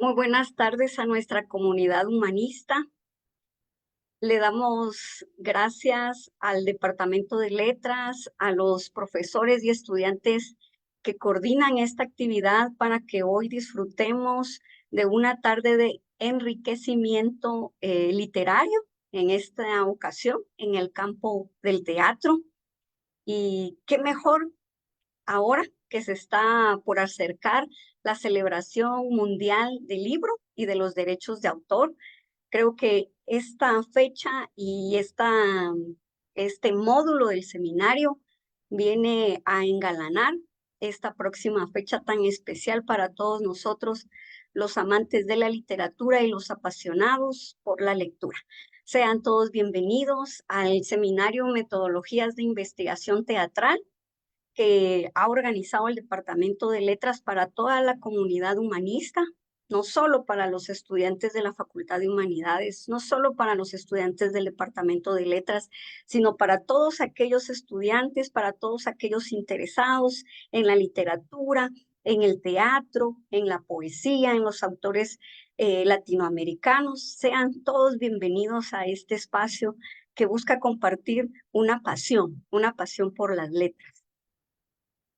Muy buenas tardes a nuestra comunidad humanista. Le damos gracias al Departamento de Letras, a los profesores y estudiantes que coordinan esta actividad para que hoy disfrutemos de una tarde de enriquecimiento literario en esta ocasión en el campo del teatro. Y qué mejor ahora que se está por acercar la celebración mundial del libro y de los derechos de autor. Creo que esta fecha y este módulo del seminario viene a engalanar esta próxima fecha tan especial para todos nosotros, los amantes de la literatura y los apasionados por la lectura. Sean todos bienvenidos al seminario Metodologías de Investigación Teatral que ha organizado el Departamento de Letras para toda la comunidad humanista, no solo para los estudiantes de la Facultad de Humanidades, no solo para los estudiantes del Departamento de Letras, sino para todos aquellos estudiantes, para todos aquellos interesados en la literatura, en el teatro, en la poesía, en los autores latinoamericanos. Sean todos bienvenidos a este espacio que busca compartir una pasión por las letras.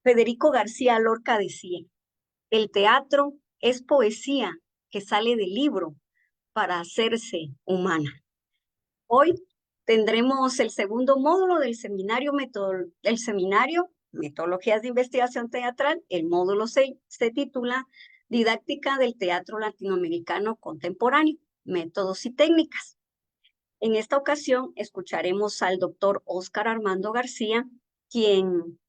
Federico García Lorca decía, el teatro es poesía que sale del libro para hacerse humana. Hoy tendremos el segundo módulo del seminario, Metodologías de Investigación Teatral. El módulo se titula Didáctica del Teatro Latinoamericano Contemporáneo, Métodos y Técnicas. En esta ocasión escucharemos al doctor Óscar Armando García, quien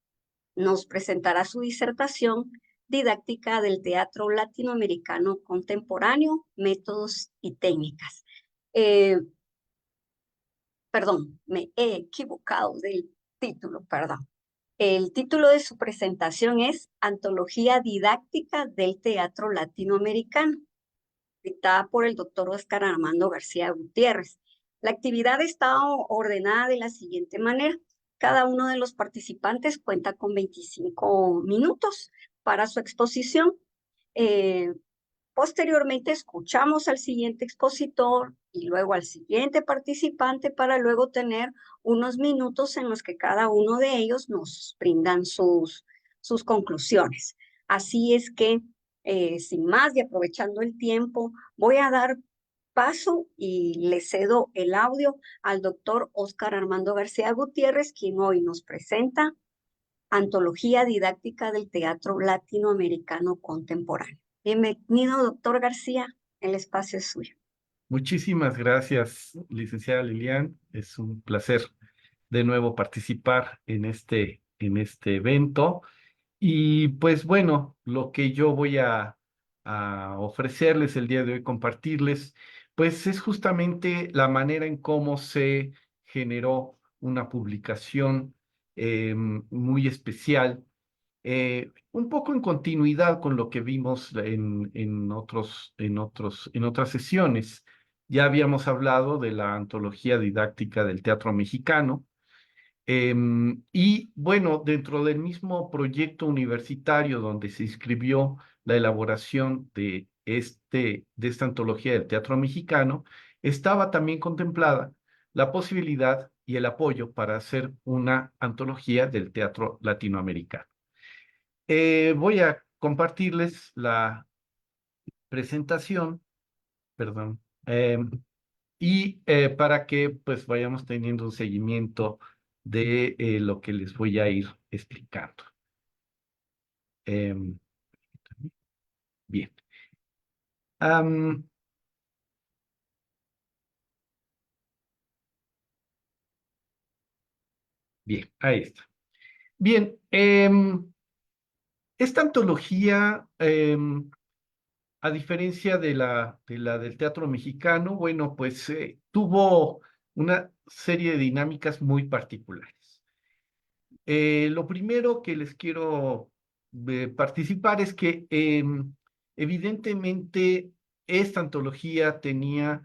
nos presentará su disertación Didáctica del Teatro Latinoamericano Contemporáneo, Métodos y Técnicas. Perdón, me he equivocado del título, perdón. El título de su presentación es Antología Didáctica del Teatro Latinoamericano, dictada por el doctor Óscar Armando García Gutiérrez. La actividad está ordenada de la siguiente manera. Cada uno de los participantes cuenta con 25 minutos para su exposición. Posteriormente escuchamos al siguiente expositor y luego al siguiente participante para luego tener unos minutos en los que cada uno de ellos nos brindan sus conclusiones. Así es que, sin más y aprovechando el tiempo, voy a dar paso y le cedo el audio al doctor Óscar Armando García Gutiérrez, quien hoy nos presenta Antología Didáctica del Teatro Latinoamericano Contemporáneo. Bienvenido, doctor García, el espacio es suyo. Muchísimas gracias, licenciada Lilian. Es un placer de nuevo participar en este evento. Y pues bueno, lo que yo voy a ofrecerles el día de hoy, compartirles, pues es justamente la manera en cómo se generó una publicación muy especial, un poco en continuidad con lo que vimos en otras sesiones. Ya habíamos hablado de la antología didáctica del teatro mexicano. Y bueno, dentro del mismo proyecto universitario donde se inscribió la elaboración de esta antología del teatro mexicano, estaba también contemplada la posibilidad y el apoyo para hacer una antología del teatro latinoamericano. Voy a compartirles la presentación, perdón, para que pues vayamos teniendo un seguimiento de lo que les voy a ir explicando. Em, bien. Bien, ahí está. Bien, esta antología, a diferencia de la del teatro mexicano, bueno, pues tuvo una serie de dinámicas muy particulares. Lo primero que les quiero participar es que evidentemente esta antología tenía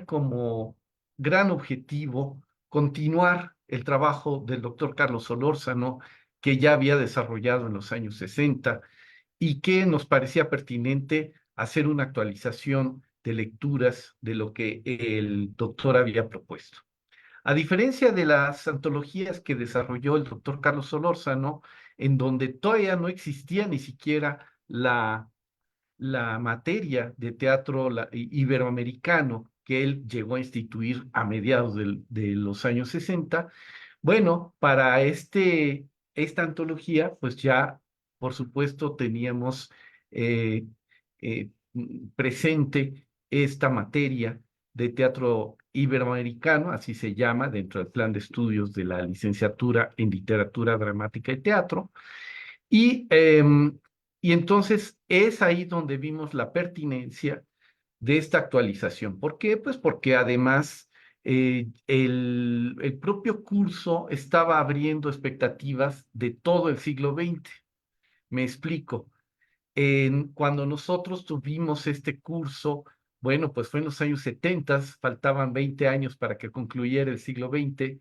como gran objetivo continuar el trabajo del doctor Carlos Solórzano, que ya había desarrollado en los años 60 y que nos parecía pertinente hacer una actualización de lecturas de lo que el doctor había propuesto. A diferencia de las antologías que desarrolló el doctor Carlos Solórzano, en donde todavía no existía ni siquiera la materia de teatro iberoamericano que él llegó a instituir a mediados de los años 60. Bueno, para esta antología, pues ya, por supuesto, teníamos eh, presente esta materia de teatro iberoamericano, así se llama dentro del plan de estudios de la licenciatura en literatura dramática y teatro. Y, y entonces es ahí donde vimos la pertinencia de esta actualización. ¿Por qué? Pues porque además el propio curso estaba abriendo expectativas de todo el siglo XX. Me explico. Cuando nosotros tuvimos este curso, bueno, pues fue en los años 70, faltaban 20 años para que concluyera el siglo XX,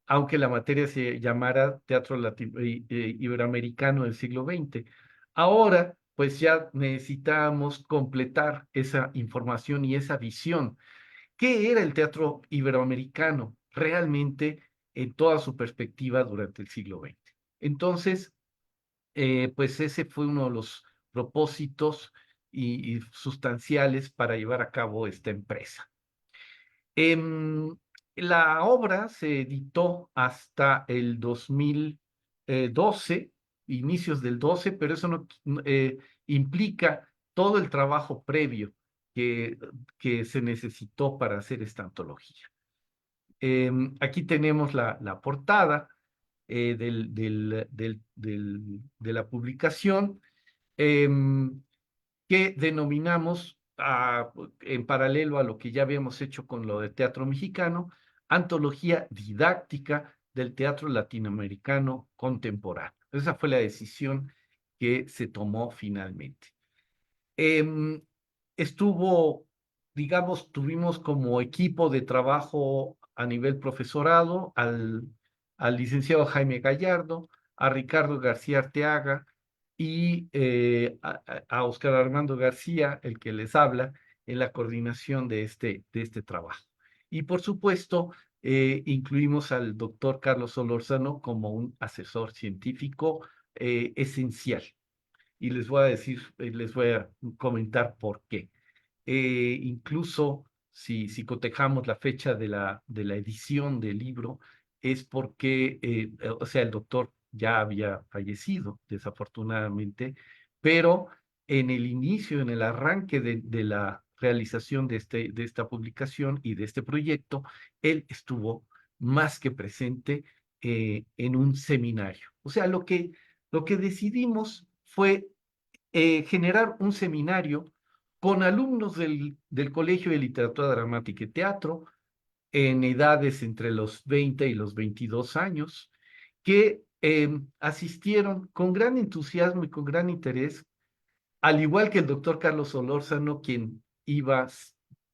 aunque la materia se llamara Teatro Iberoamericano del siglo XX. Ahora, pues ya necesitamos completar esa información y esa visión. ¿Qué era el teatro iberoamericano realmente en toda su perspectiva durante el siglo XX? Entonces, pues ese fue uno de los propósitos y sustanciales para llevar a cabo esta empresa. Em, la obra se editó hasta el 2012, inicios del 12, pero eso no implica todo el trabajo previo que, que se necesitó para hacer esta antología. Aquí tenemos la portada de la publicación. Em, que denominamos, en paralelo a lo que ya habíamos hecho con lo de teatro mexicano, antología didáctica del teatro latinoamericano contemporáneo. Esa fue la decisión que se tomó finalmente. Em, estuvo, digamos, tuvimos como equipo de trabajo a nivel profesorado al licenciado Jaime Gallardo, a Ricardo García Arteaga y a Oscar Armando García, el que les habla, en la coordinación de este trabajo. Y por supuesto, incluimos al doctor Carlos Solórzano como un asesor científico esencial y les voy a decir, les voy a comentar por qué. Incluso si cotejamos la fecha de la edición del libro, es porque, o sea, el doctor ya había fallecido, desafortunadamente, pero en el inicio, en el arranque de la realización de esta publicación y de este proyecto, él estuvo más que presente en un seminario. O sea, lo que decidimos fue generar un seminario con alumnos del Colegio de Literatura Dramática y Teatro en edades entre los 20 y los 22 años, que asistieron con gran entusiasmo y con gran interés, al igual que el doctor Carlos Solórzano, quien iba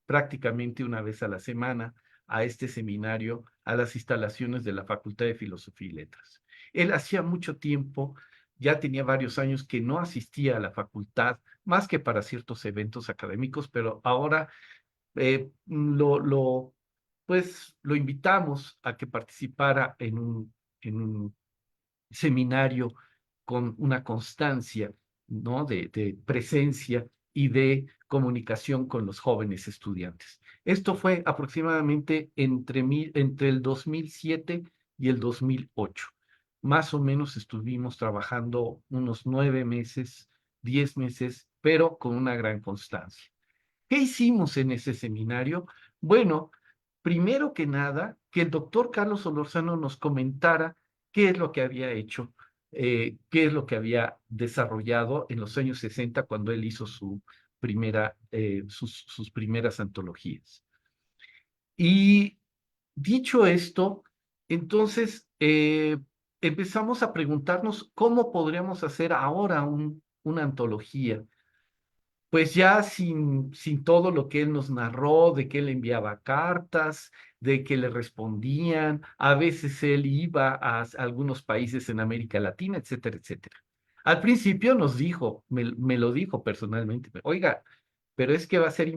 prácticamente una vez a la semana a este seminario, a las instalaciones de la Facultad de Filosofía y Letras. Él hacía mucho tiempo, ya tenía varios años que no asistía a la facultad, más que para ciertos eventos académicos, pero ahora pues lo invitamos a que participara en un seminario con una constancia, ¿no? De presencia y de comunicación con los jóvenes estudiantes. Esto fue aproximadamente entre el 2007 y el 2008. Más o menos estuvimos trabajando unos 9 meses, 10 meses, pero con una gran constancia. ¿Qué hicimos en ese seminario? Bueno, primero que nada, que el doctor Carlos Solorzano nos comentara qué es lo que había hecho, qué es lo que había desarrollado en los años 60 cuando él hizo sus primeras antologías. Y dicho esto, entonces empezamos a preguntarnos cómo podríamos hacer ahora una antología pues ya sin todo lo que él nos narró, de que él enviaba cartas, de que le respondían, a veces él iba a algunos países en América Latina, etcétera, etcétera. Al principio nos dijo, me lo dijo personalmente, oiga, pero es que va a ser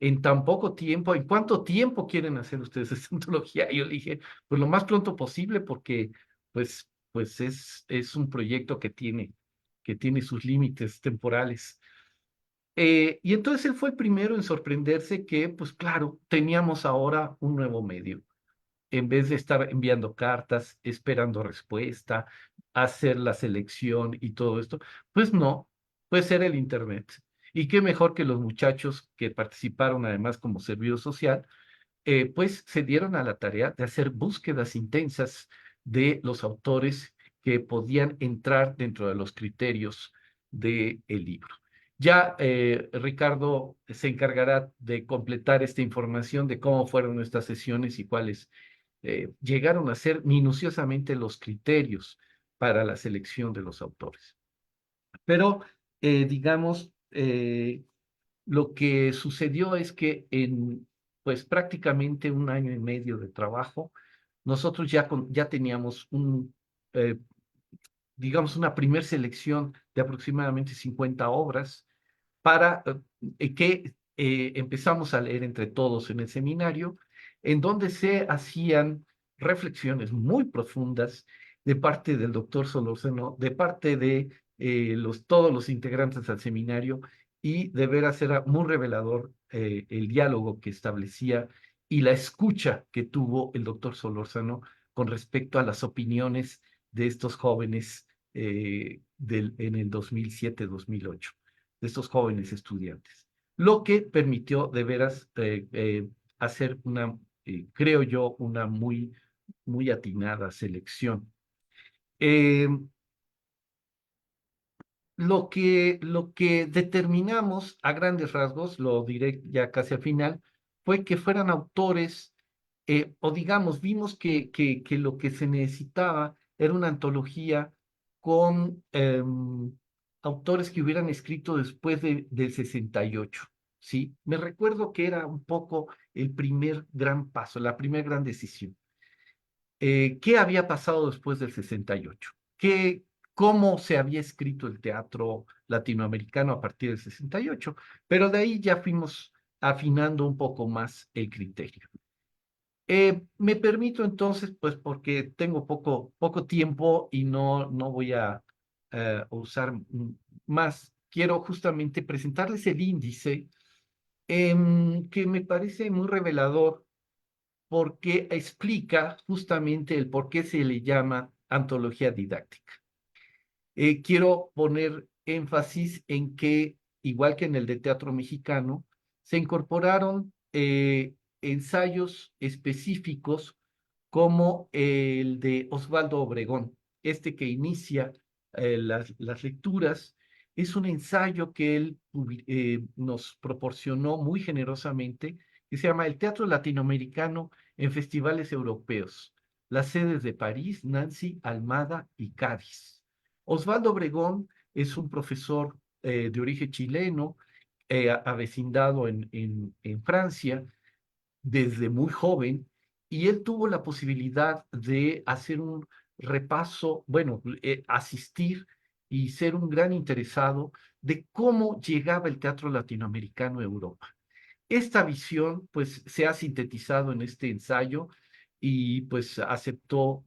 en tan poco tiempo, ¿en cuánto tiempo quieren hacer ustedes esta antología? Y yo le dije, pues lo más pronto posible, porque pues es un proyecto que tiene sus límites temporales. Y entonces él fue el primero en sorprenderse que, pues claro, teníamos ahora un nuevo medio. En vez de estar enviando cartas, esperando respuesta, hacer la selección y todo esto, pues no, pues era el Internet. Y qué mejor que los muchachos que participaron además como servicio social, pues se dieron a la tarea de hacer búsquedas intensas de los autores que podían entrar dentro de los criterios del libro. Ya Ricardo se encargará de completar esta información de cómo fueron nuestras sesiones y cuáles llegaron a ser minuciosamente los criterios para la selección de los autores. Pero, digamos, lo que sucedió es que en, pues prácticamente un año y medio de trabajo, nosotros ya teníamos eh, digamos, una primer selección de aproximadamente 50 obras para que empezamos a leer entre todos en el seminario, en donde se hacían reflexiones muy profundas de parte del doctor Solórzano, de parte de todos los integrantes al seminario, y de veras era muy revelador el diálogo que establecía y la escucha que tuvo el doctor Solórzano con respecto a las opiniones de estos jóvenes en el 2007-2008, de estos jóvenes estudiantes, lo que permitió de veras hacer creo yo, una muy atinada selección. Eh, lo que determinamos a grandes rasgos, lo diré ya casi al final, fue que fueran autores, o digamos, vimos que lo que se necesitaba era una antología con autores que hubieran escrito después del 68, ¿sí? Me recuerdo que era un poco el primer gran paso, la primera gran decisión. ¿Qué había pasado después del 68? ¿Cómo se había escrito el teatro latinoamericano a partir del 68? Pero de ahí ya fuimos afinando un poco más el criterio. Me permito entonces, pues porque tengo poco tiempo y no voy a usar más, quiero justamente presentarles el índice que me parece muy revelador porque explica justamente el por qué se le llama antología didáctica. Quiero poner énfasis en que, igual que en el de teatro mexicano, se incorporaron ensayos específicos como el de Osvaldo Obregón, este que inicia las lecturas. Es un ensayo que él nos proporcionó muy generosamente, que se llama El Teatro Latinoamericano en Festivales Europeos, las sedes de París, Nancy, Almada y Cádiz. Osvaldo Obregón es un profesor de origen chileno, avecindado en Francia desde muy joven, y él tuvo la posibilidad de hacer un repaso, bueno, asistir y ser un gran interesado de cómo llegaba el teatro latinoamericano a Europa. Esta visión, pues, se ha sintetizado en este ensayo y, pues, aceptó,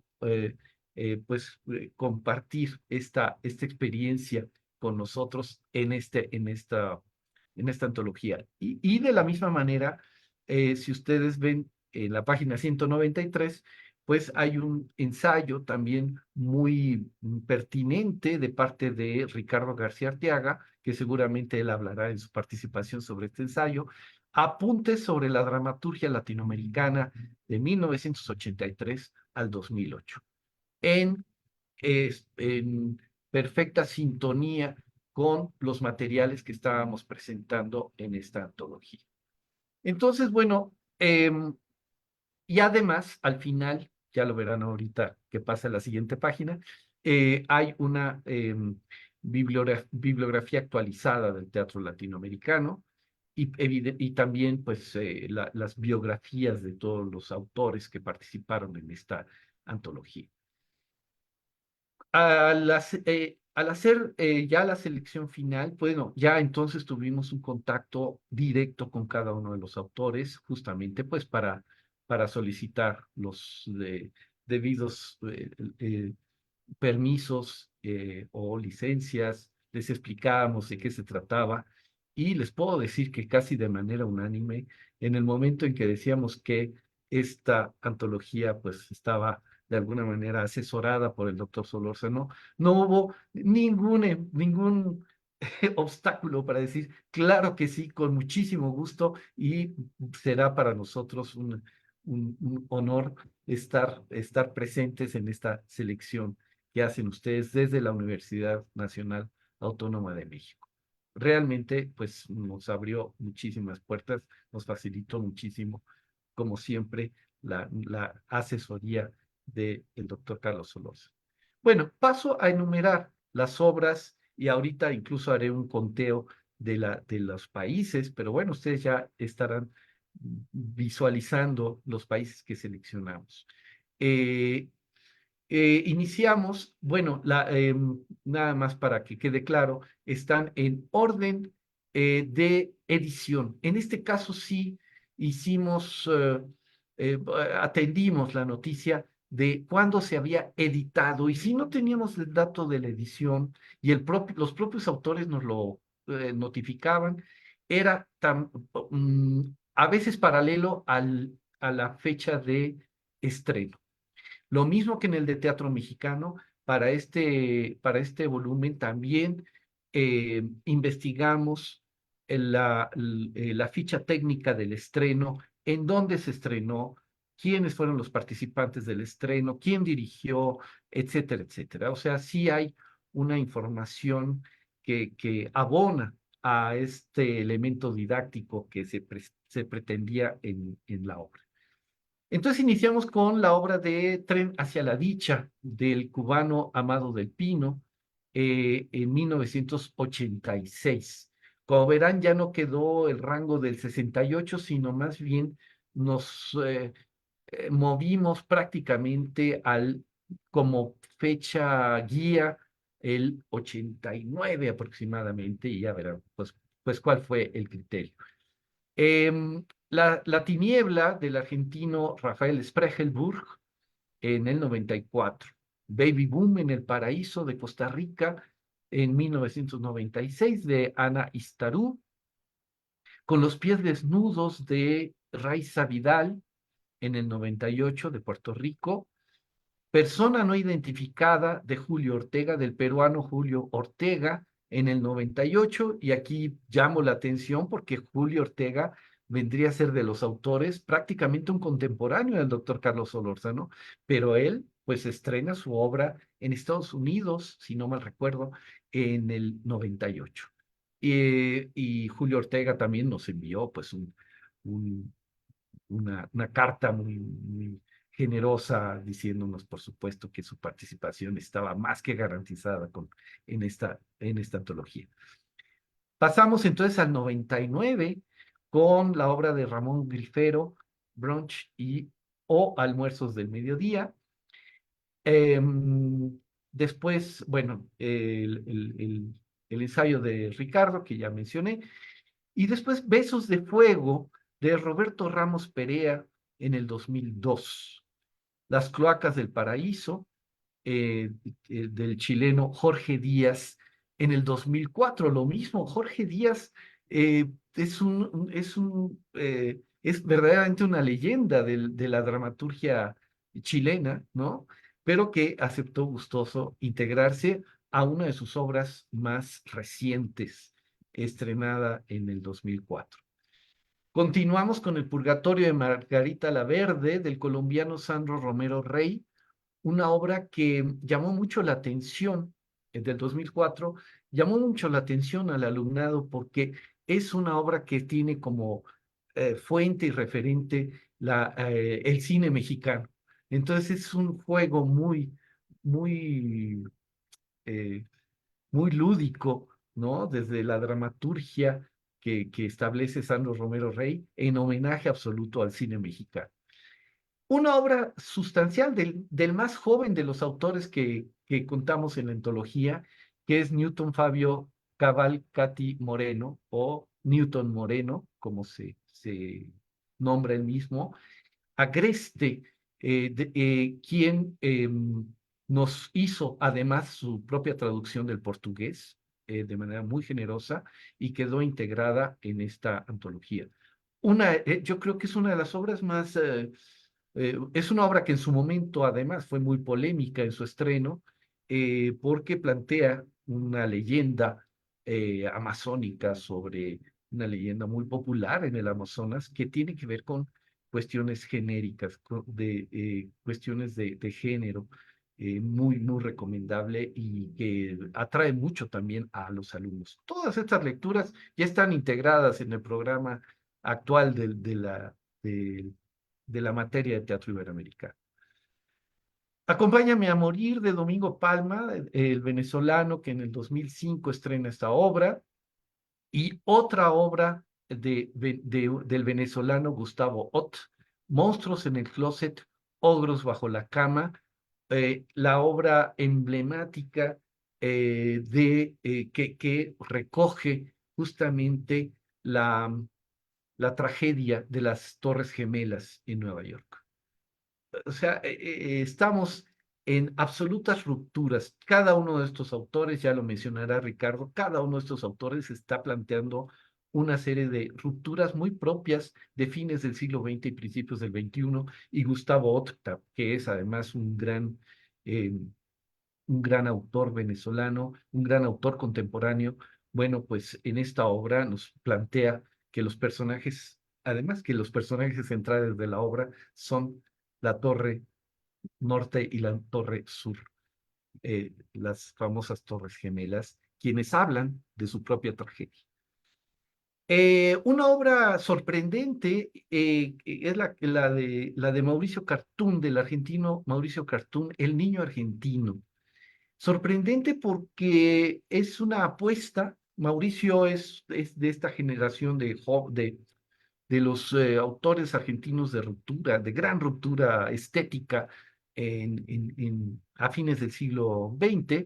compartir esta experiencia con nosotros en esta antología. Y de la misma manera, si ustedes ven en la página 193, pues hay un ensayo también muy pertinente de parte de Ricardo García Arteaga, que seguramente él hablará en su participación sobre este ensayo, Apuntes sobre la dramaturgia latinoamericana de 1983 al 2008, en, en perfecta sintonía con los materiales que estábamos presentando en esta antología. Entonces, bueno, y además, al final, ya lo verán ahorita que pasa a la siguiente página, hay una bibliografía actualizada del teatro latinoamericano y también pues las biografías de todos los autores que participaron en esta antología. al hacer ya la selección final, bueno, ya entonces tuvimos un contacto directo con cada uno de los autores, justamente pues para solicitar los debidos permisos o licencias, les explicábamos de qué se trataba y les puedo decir que casi de manera unánime, en el momento en que decíamos que esta antología pues estaba de alguna manera asesorada por el doctor Solórzano, no hubo ningún obstáculo para decir, claro que sí, con muchísimo gusto y será para nosotros un honor estar presentes en esta selección que hacen ustedes desde la Universidad Nacional Autónoma de México. Realmente, pues nos abrió muchísimas puertas, nos facilitó muchísimo, como siempre, la asesoría del doctor Carlos Solórzano. Bueno, paso a enumerar las obras y ahorita incluso haré un conteo de los países, pero bueno, ustedes ya estarán visualizando los países que seleccionamos. Eh, Iniciamos, bueno, nada más para que quede claro, están en orden de edición. En este caso sí hicimos, eh, atendimos la noticia de cuándo se había editado y si no teníamos el dato de la edición y los propios autores nos lo notificaban, era a veces paralelo a la fecha de estreno. Lo mismo que en el de Teatro Mexicano, para este volumen también investigamos la ficha técnica del estreno, en dónde se estrenó, quiénes fueron los participantes del estreno, quién dirigió, etcétera, etcétera. O sea, sí hay una información que abona a este elemento didáctico que se pretendía en la obra. Entonces iniciamos con la obra de Tren hacia la dicha del cubano Amado del Pino en 1986. Como verán, ya no quedó el rango del 68, sino más bien nos movimos prácticamente como fecha guía el 89 aproximadamente, y ya verán, pues cuál fue el criterio. La tiniebla del argentino Rafael Sprechelburg en el 94. Baby Boom en el Paraíso de Costa Rica en 1996 de Ana Istarú. Con los pies desnudos de Raiza Vidal en el 98 de Puerto Rico. Persona no identificada de Julio Ortega, del peruano Julio Ortega, en el 98, y aquí llamo la atención porque Julio Ortega vendría a ser de los autores prácticamente un contemporáneo del doctor Carlos Solórzano, pero él pues estrena su obra en Estados Unidos, si no mal recuerdo, en el 98. Y Julio Ortega también nos envió pues un, una carta muy generosa diciéndonos, por supuesto, que su participación estaba más que garantizada en esta antología. Pasamos entonces al 99 con la obra de Ramón Grifero, Brunch o Almuerzos del Mediodía. Después, bueno, el ensayo de Ricardo, que ya mencioné, y después Besos de Fuego de Roberto Ramos Perea en el 2002. Las Cloacas del Paraíso del chileno Jorge Díaz en el 2004. Lo mismo, Jorge Díaz es verdaderamente una leyenda de la dramaturgia chilena, ¿no? Pero que aceptó gustoso integrarse a una de sus obras más recientes, estrenada en el 2004. Continuamos con El Purgatorio de Margarita la Verde del colombiano Sandro Romero Rey, una obra que llamó mucho la atención, del 2004, llamó mucho la atención al alumnado porque es una obra que tiene como fuente y referente el cine mexicano. Entonces es un juego muy, eh, muy lúdico, ¿no? Desde la dramaturgia que establece Sandro Romero Rey en homenaje absoluto al cine mexicano. Una obra sustancial del más joven de los autores que contamos en la antología, que es Newton Fabio Cavalcati Moreno o Newton Moreno, como se nombra él mismo, Agreste, quien nos hizo además su propia traducción del portugués de manera muy generosa y quedó integrada en esta antología. Yo creo que es una de las obras más, es una obra que en su momento además fue muy polémica en su estreno, porque plantea una leyenda amazónica sobre una leyenda muy popular en el Amazonas que tiene que ver con cuestiones genéricas, de cuestiones de género, muy, muy recomendable y que atrae mucho también a los alumnos. Todas estas lecturas ya están integradas en el programa actual de, de la materia de teatro iberoamericano. Acompáñame a morir de Domingo Palma, el venezolano que en el 2005 estrena esta obra, y otra obra del venezolano Gustavo Ott, Monstruos en el Closet, Ogros bajo la cama, la obra emblemática que recoge justamente la tragedia de las Torres Gemelas en Nueva York. O sea, estamos en absolutas rupturas. Cada uno de estos autores, ya lo mencionará Ricardo, cada uno de estos autores está planteando una serie de rupturas muy propias de fines del siglo XX y principios del XXI, y Gustavo Otta, que es además eh, un gran autor venezolano, un gran autor contemporáneo, bueno, pues en esta obra nos plantea que los personajes, además que los personajes centrales de la obra son la Torre Norte y la Torre Sur, las famosas Torres Gemelas, quienes hablan de su propia tragedia. Una obra sorprendente es la de Mauricio Cartún, del argentino Mauricio Cartún, El niño argentino. Sorprendente porque es una apuesta. Mauricio es de esta generación de los autores argentinos de ruptura, de gran ruptura estética a fines del siglo XX,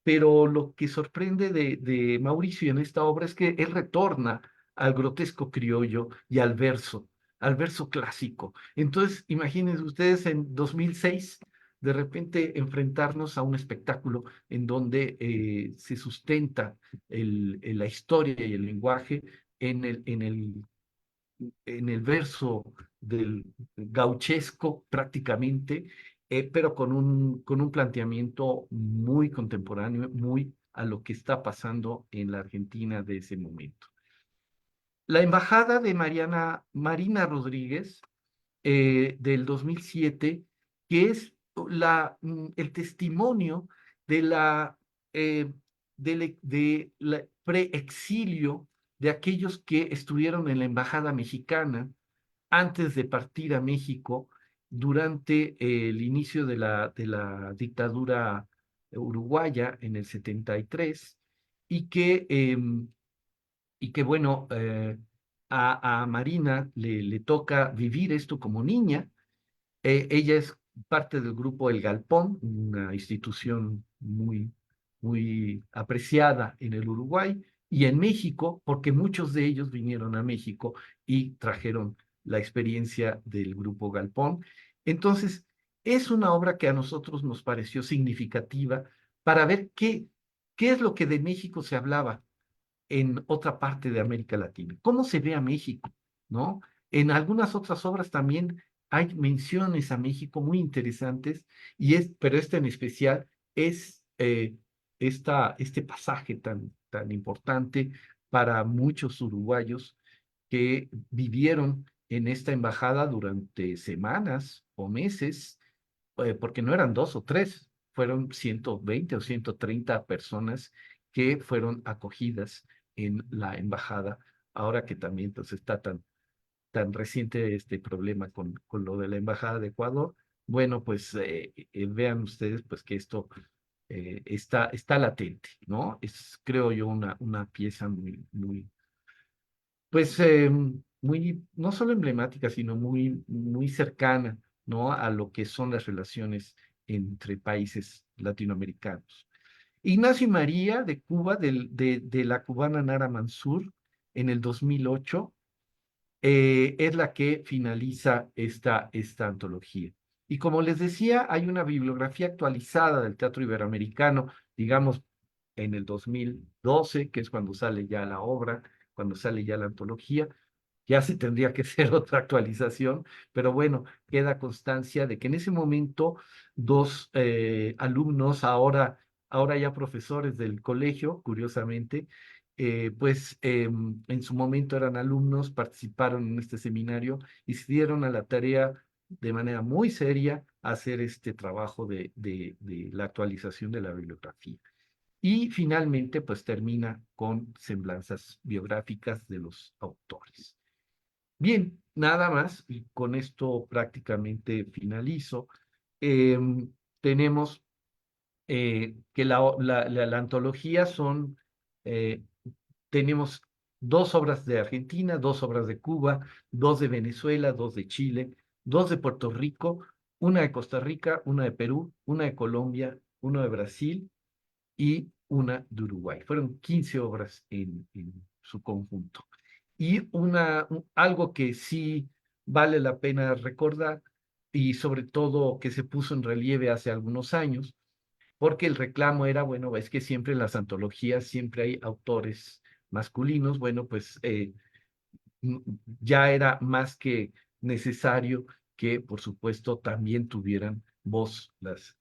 pero lo que sorprende de Mauricio en esta obra es que él retorna al grotesco criollo y al verso clásico. Entonces, imagínense ustedes en 2006 de repente enfrentarnos a un espectáculo en donde se sustenta la historia y el lenguaje en el verso del gauchesco prácticamente, pero con un planteamiento muy contemporáneo, muy a lo que está pasando en la Argentina de ese momento. La embajada de Marina Rodríguez del 2007, que es el testimonio de eh, de la preexilio de aquellos que estuvieron en la embajada mexicana antes de partir a México durante el inicio de la dictadura uruguaya en el 73 y y que bueno, a Marina le toca vivir esto como niña. Ella es parte del grupo El Galpón, una institución muy, muy apreciada en el Uruguay y en México, porque muchos de ellos vinieron a México y trajeron la experiencia del grupo Galpón. Entonces, es una obra que a nosotros nos pareció significativa para ver qué es lo que de México se hablaba en otra parte de América Latina. ¿Cómo se ve a México? ¿No? En algunas otras obras también hay menciones a México muy interesantes, pero este en especial es este pasaje tan importante para muchos uruguayos que vivieron en esta embajada durante semanas o meses, porque no eran dos o tres, fueron 120 o 130 personas que fueron acogidas en la embajada, ahora que también pues, está tan reciente este problema con lo de la embajada de Ecuador. Bueno, pues vean ustedes pues que esto está latente, ¿no? Es, creo yo, una pieza muy, muy, pues, muy, no solo emblemática, sino muy, muy cercana, ¿no? A lo que son las relaciones entre países latinoamericanos. Ignacio y María de Cuba, de la cubana Nara Mansur, en el 2008, es la que finaliza esta antología. Y como les decía, hay una bibliografía actualizada del teatro iberoamericano, digamos, en el 2012, que es cuando sale ya la obra, cuando sale ya la antología. Ya se tendría que hacer otra actualización, pero bueno, queda constancia de que en ese momento dos alumnos, ahora ya profesores del colegio, curiosamente, en su momento eran alumnos, participaron en este seminario y se dieron a la tarea de manera muy seria hacer este trabajo de la actualización de la bibliografía. Y finalmente, pues termina con semblanzas biográficas de los autores. Bien, nada más, y con esto prácticamente finalizo. Em, Tenemos que la antología eh, tenemos dos obras de Argentina, dos obras de Cuba, dos de Venezuela, dos de Chile, dos de Puerto Rico, una de Costa Rica, una de Perú, una de Colombia, una de Brasil y una de Uruguay. Fueron 15 obras en su conjunto. Y algo que sí vale la pena recordar, y sobre todo que se puso en relieve hace algunos años, porque el reclamo era, bueno, es que siempre en las antologías siempre hay autores masculinos, bueno, pues ya era más que necesario que, por supuesto, también tuvieran voz las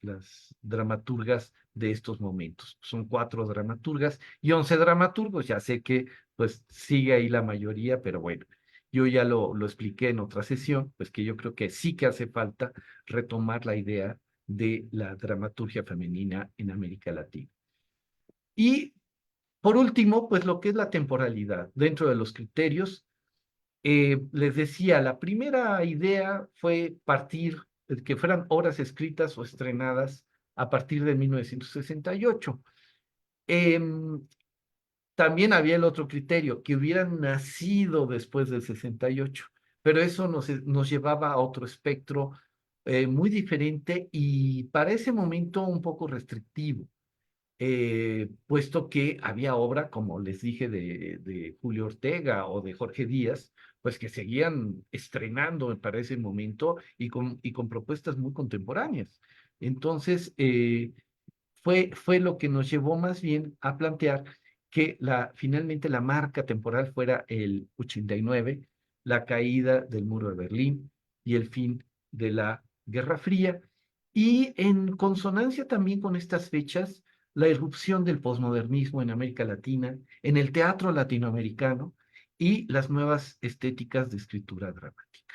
dramaturgas de estos momentos. Son 4 dramaturgas y 11 dramaturgos. Ya sé que pues sigue ahí la mayoría, pero bueno, yo ya lo expliqué en otra sesión, pues que yo creo que sí que hace falta retomar la idea de la dramaturgia femenina en América Latina. Y por último, pues lo que es la temporalidad dentro de los criterios. Les decía, la primera idea fue partir, que fueran obras escritas o estrenadas a partir de 1968. Em, También había el otro criterio, que hubieran nacido después del 68, pero eso nos llevaba a otro espectro muy diferente y para ese momento un poco restrictivo, puesto que había obra, como les dije, de Julio Ortega o de Jorge Díaz, pues que seguían estrenando para ese momento y con propuestas muy contemporáneas. Entonces, fue lo que nos llevó más bien a plantear que finalmente la marca temporal fuera el 89, la caída del muro de Berlín y el fin de la Guerra Fría, y en consonancia también con estas fechas, la irrupción del posmodernismo en América Latina, en el teatro latinoamericano y las nuevas estéticas de escritura dramática.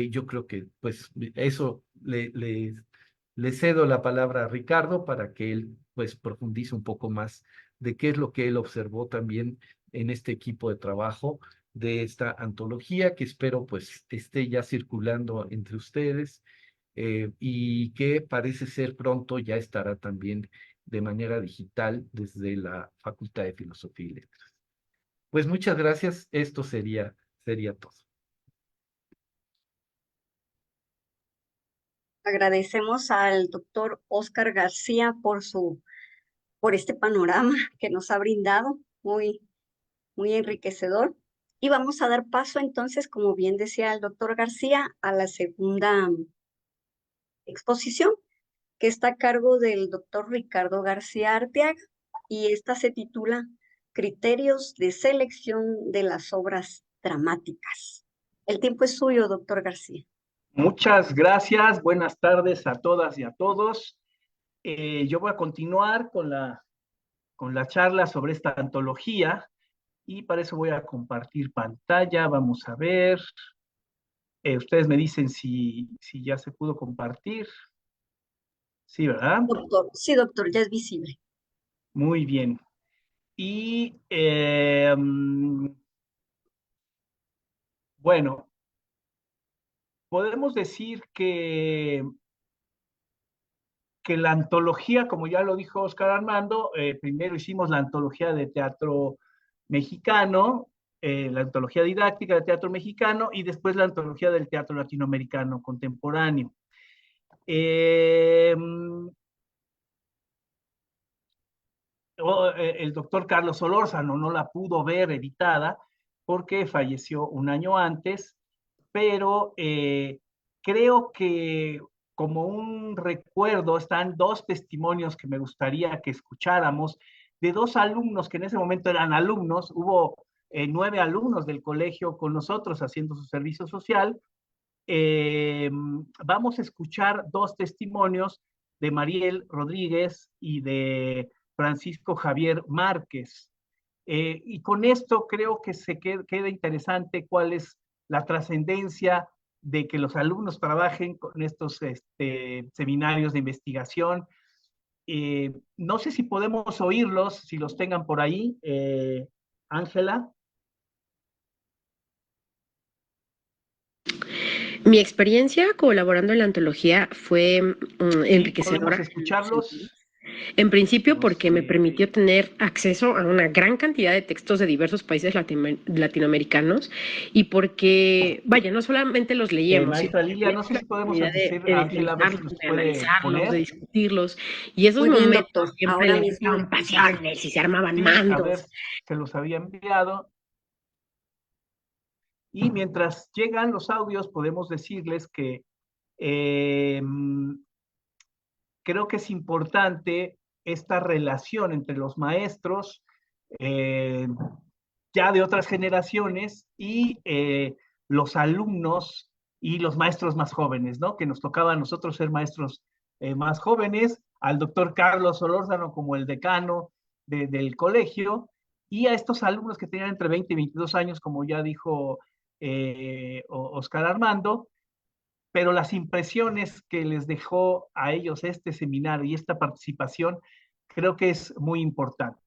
Yo creo que pues eso le cedo la palabra a Ricardo para que él pues profundice un poco más de qué es lo que él observó también en este equipo de trabajo de esta antología que espero pues esté ya circulando entre ustedes, y que parece ser pronto ya estará también de manera digital desde la Facultad de Filosofía y Letras. Pues muchas gracias, esto sería todo. Agradecemos al doctor Oscar García por este panorama que nos ha brindado, muy enriquecedor. Y vamos a dar paso entonces, como bien decía el doctor García, a la segunda exposición, que está a cargo del doctor Ricardo García Arteaga, y esta se titula Criterios de selección de las obras dramáticas. El tiempo es suyo, doctor García. Muchas gracias, buenas tardes a todas y a todos. Yo voy a continuar con la charla sobre esta antología y para eso voy a compartir pantalla. Vamos a ver. Ustedes me dicen si ya se pudo compartir. Sí, ¿verdad? Doctor, sí, doctor, ya es visible. Muy bien. Y bueno, podemos decir que la antología, como ya lo dijo Oscar Armando, primero hicimos la antología de teatro mexicano, la antología didáctica de teatro mexicano y después la antología del teatro latinoamericano contemporáneo. Eh, el doctor Carlos Solórzano no la pudo ver editada porque falleció un año antes, pero creo que como un recuerdo están dos testimonios que me gustaría que escucháramos de dos alumnos que en ese momento eran alumnos. Hubo 9 alumnos del colegio con nosotros haciendo su servicio social. Vamos a escuchar dos testimonios de Mariel Rodríguez y de Francisco Javier Márquez. Y con esto creo que se queda interesante cuál es la trascendencia de que los alumnos trabajen con estos seminarios de investigación. No sé si podemos oírlos, si los tengan por ahí. Ángela. Mi experiencia colaborando en la antología fue enriquecedora. ¿Podemos escucharlos? En principio porque me permitió tener acceso a una gran cantidad de textos de diversos países latinoamericanos y porque, vaya, no solamente los leíamos, maestra Lilia, no sé si podemos decir, Ángela, a ver si los puede poner. de discutirlos, y esos Muy bien, momentos doctor. siempre Ahora mismo levantaban pasiones y se armaban Sí, mandos. a ver, se los había enviado. Y mientras llegan los audios, podemos decirles que creo que es importante esta relación entre los maestros ya de otras generaciones y los alumnos y los maestros más jóvenes, ¿no? Que nos tocaba a nosotros ser maestros más jóvenes, al doctor Carlos Solórzano como el decano del colegio, y a estos alumnos que tenían entre 20 y 22 años, como ya dijo Oscar Armando, pero las impresiones que les dejó a ellos este seminario y esta participación creo que es muy importante.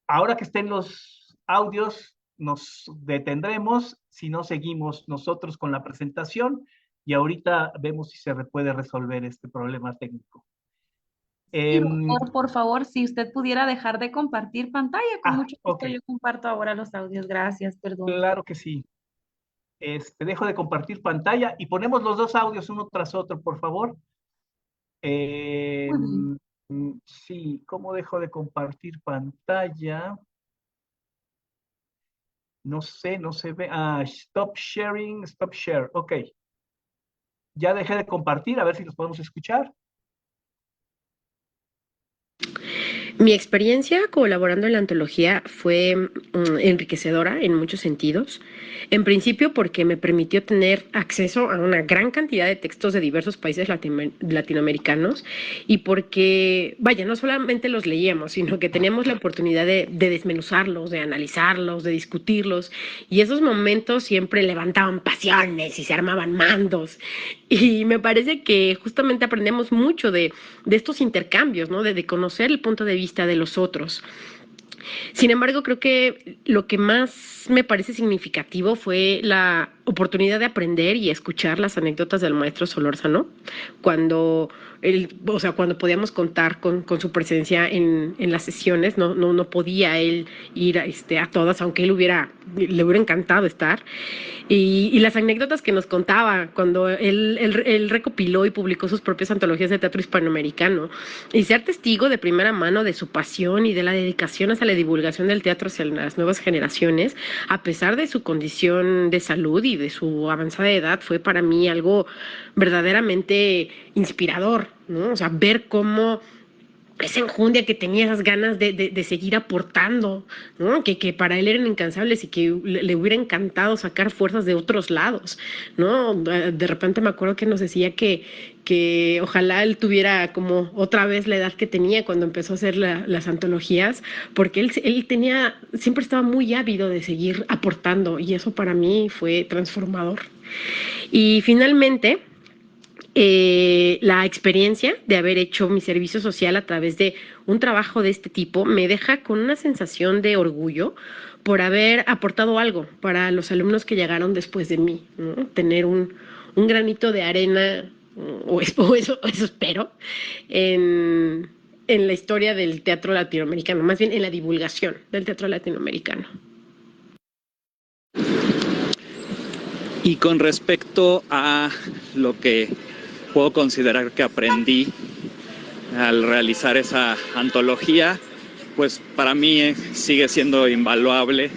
Ahora que estén los audios, nos detendremos, si no seguimos nosotros con la presentación y ahorita vemos si se puede resolver este problema técnico. Sí, doctor, por favor, si usted pudiera dejar de compartir pantalla, con mucho gusto okay. Yo comparto ahora los audios. Gracias, perdón. Claro que sí. Dejo de compartir pantalla y ponemos los dos audios uno tras otro, por favor. Sí, ¿cómo dejo de compartir pantalla? No sé, no se ve. Stop sharing, stop share. Ok. Ya dejé de compartir, a ver si los podemos escuchar. Mi experiencia colaborando en la antología fue enriquecedora en muchos sentidos. En principio porque me permitió tener acceso a una gran cantidad de textos de diversos países latinoamericanos y porque, vaya, no solamente los leíamos, sino que teníamos la oportunidad de desmenuzarlos, de analizarlos, de discutirlos, y esos momentos siempre levantaban pasiones y se armaban mandos. Y me parece que justamente aprendemos mucho de estos intercambios, ¿no? De conocer el punto de vista de los otros. Sin embargo, creo que lo que más me parece significativo fue la oportunidad de aprender y escuchar las anécdotas del maestro Solórzano, cuando cuando podíamos contar con su presencia en las sesiones. No podía él ir a todas, aunque le hubiera encantado estar. Y las anécdotas que nos contaba cuando él recopiló y publicó sus propias antologías de teatro hispanoamericano, y ser testigo de primera mano de su pasión y de la dedicación hacia la divulgación del teatro hacia las nuevas generaciones, a pesar de su condición de salud y de su avanzada edad, fue para mí algo verdaderamente inspirador, ¿no? O sea, ver cómo esa enjundia que tenía, esas ganas de seguir aportando, ¿no? Que para él eran incansables y que le hubiera encantado sacar fuerzas de otros lados, ¿no? De repente me acuerdo que nos decía que ojalá él tuviera como otra vez la edad que tenía cuando empezó a hacer las antologías, porque él siempre estaba muy ávido de seguir aportando, y eso para mí fue transformador. Y finalmente, la experiencia de haber hecho mi servicio social a través de un trabajo de este tipo me deja con una sensación de orgullo por haber aportado algo para los alumnos que llegaron después de mí, ¿no? Tener un granito de arena, o eso espero, en la historia del teatro latinoamericano, más bien en la divulgación del teatro latinoamericano. Y con respecto a lo que puedo considerar que aprendí al realizar esa antología, pues para mí sigue siendo invaluable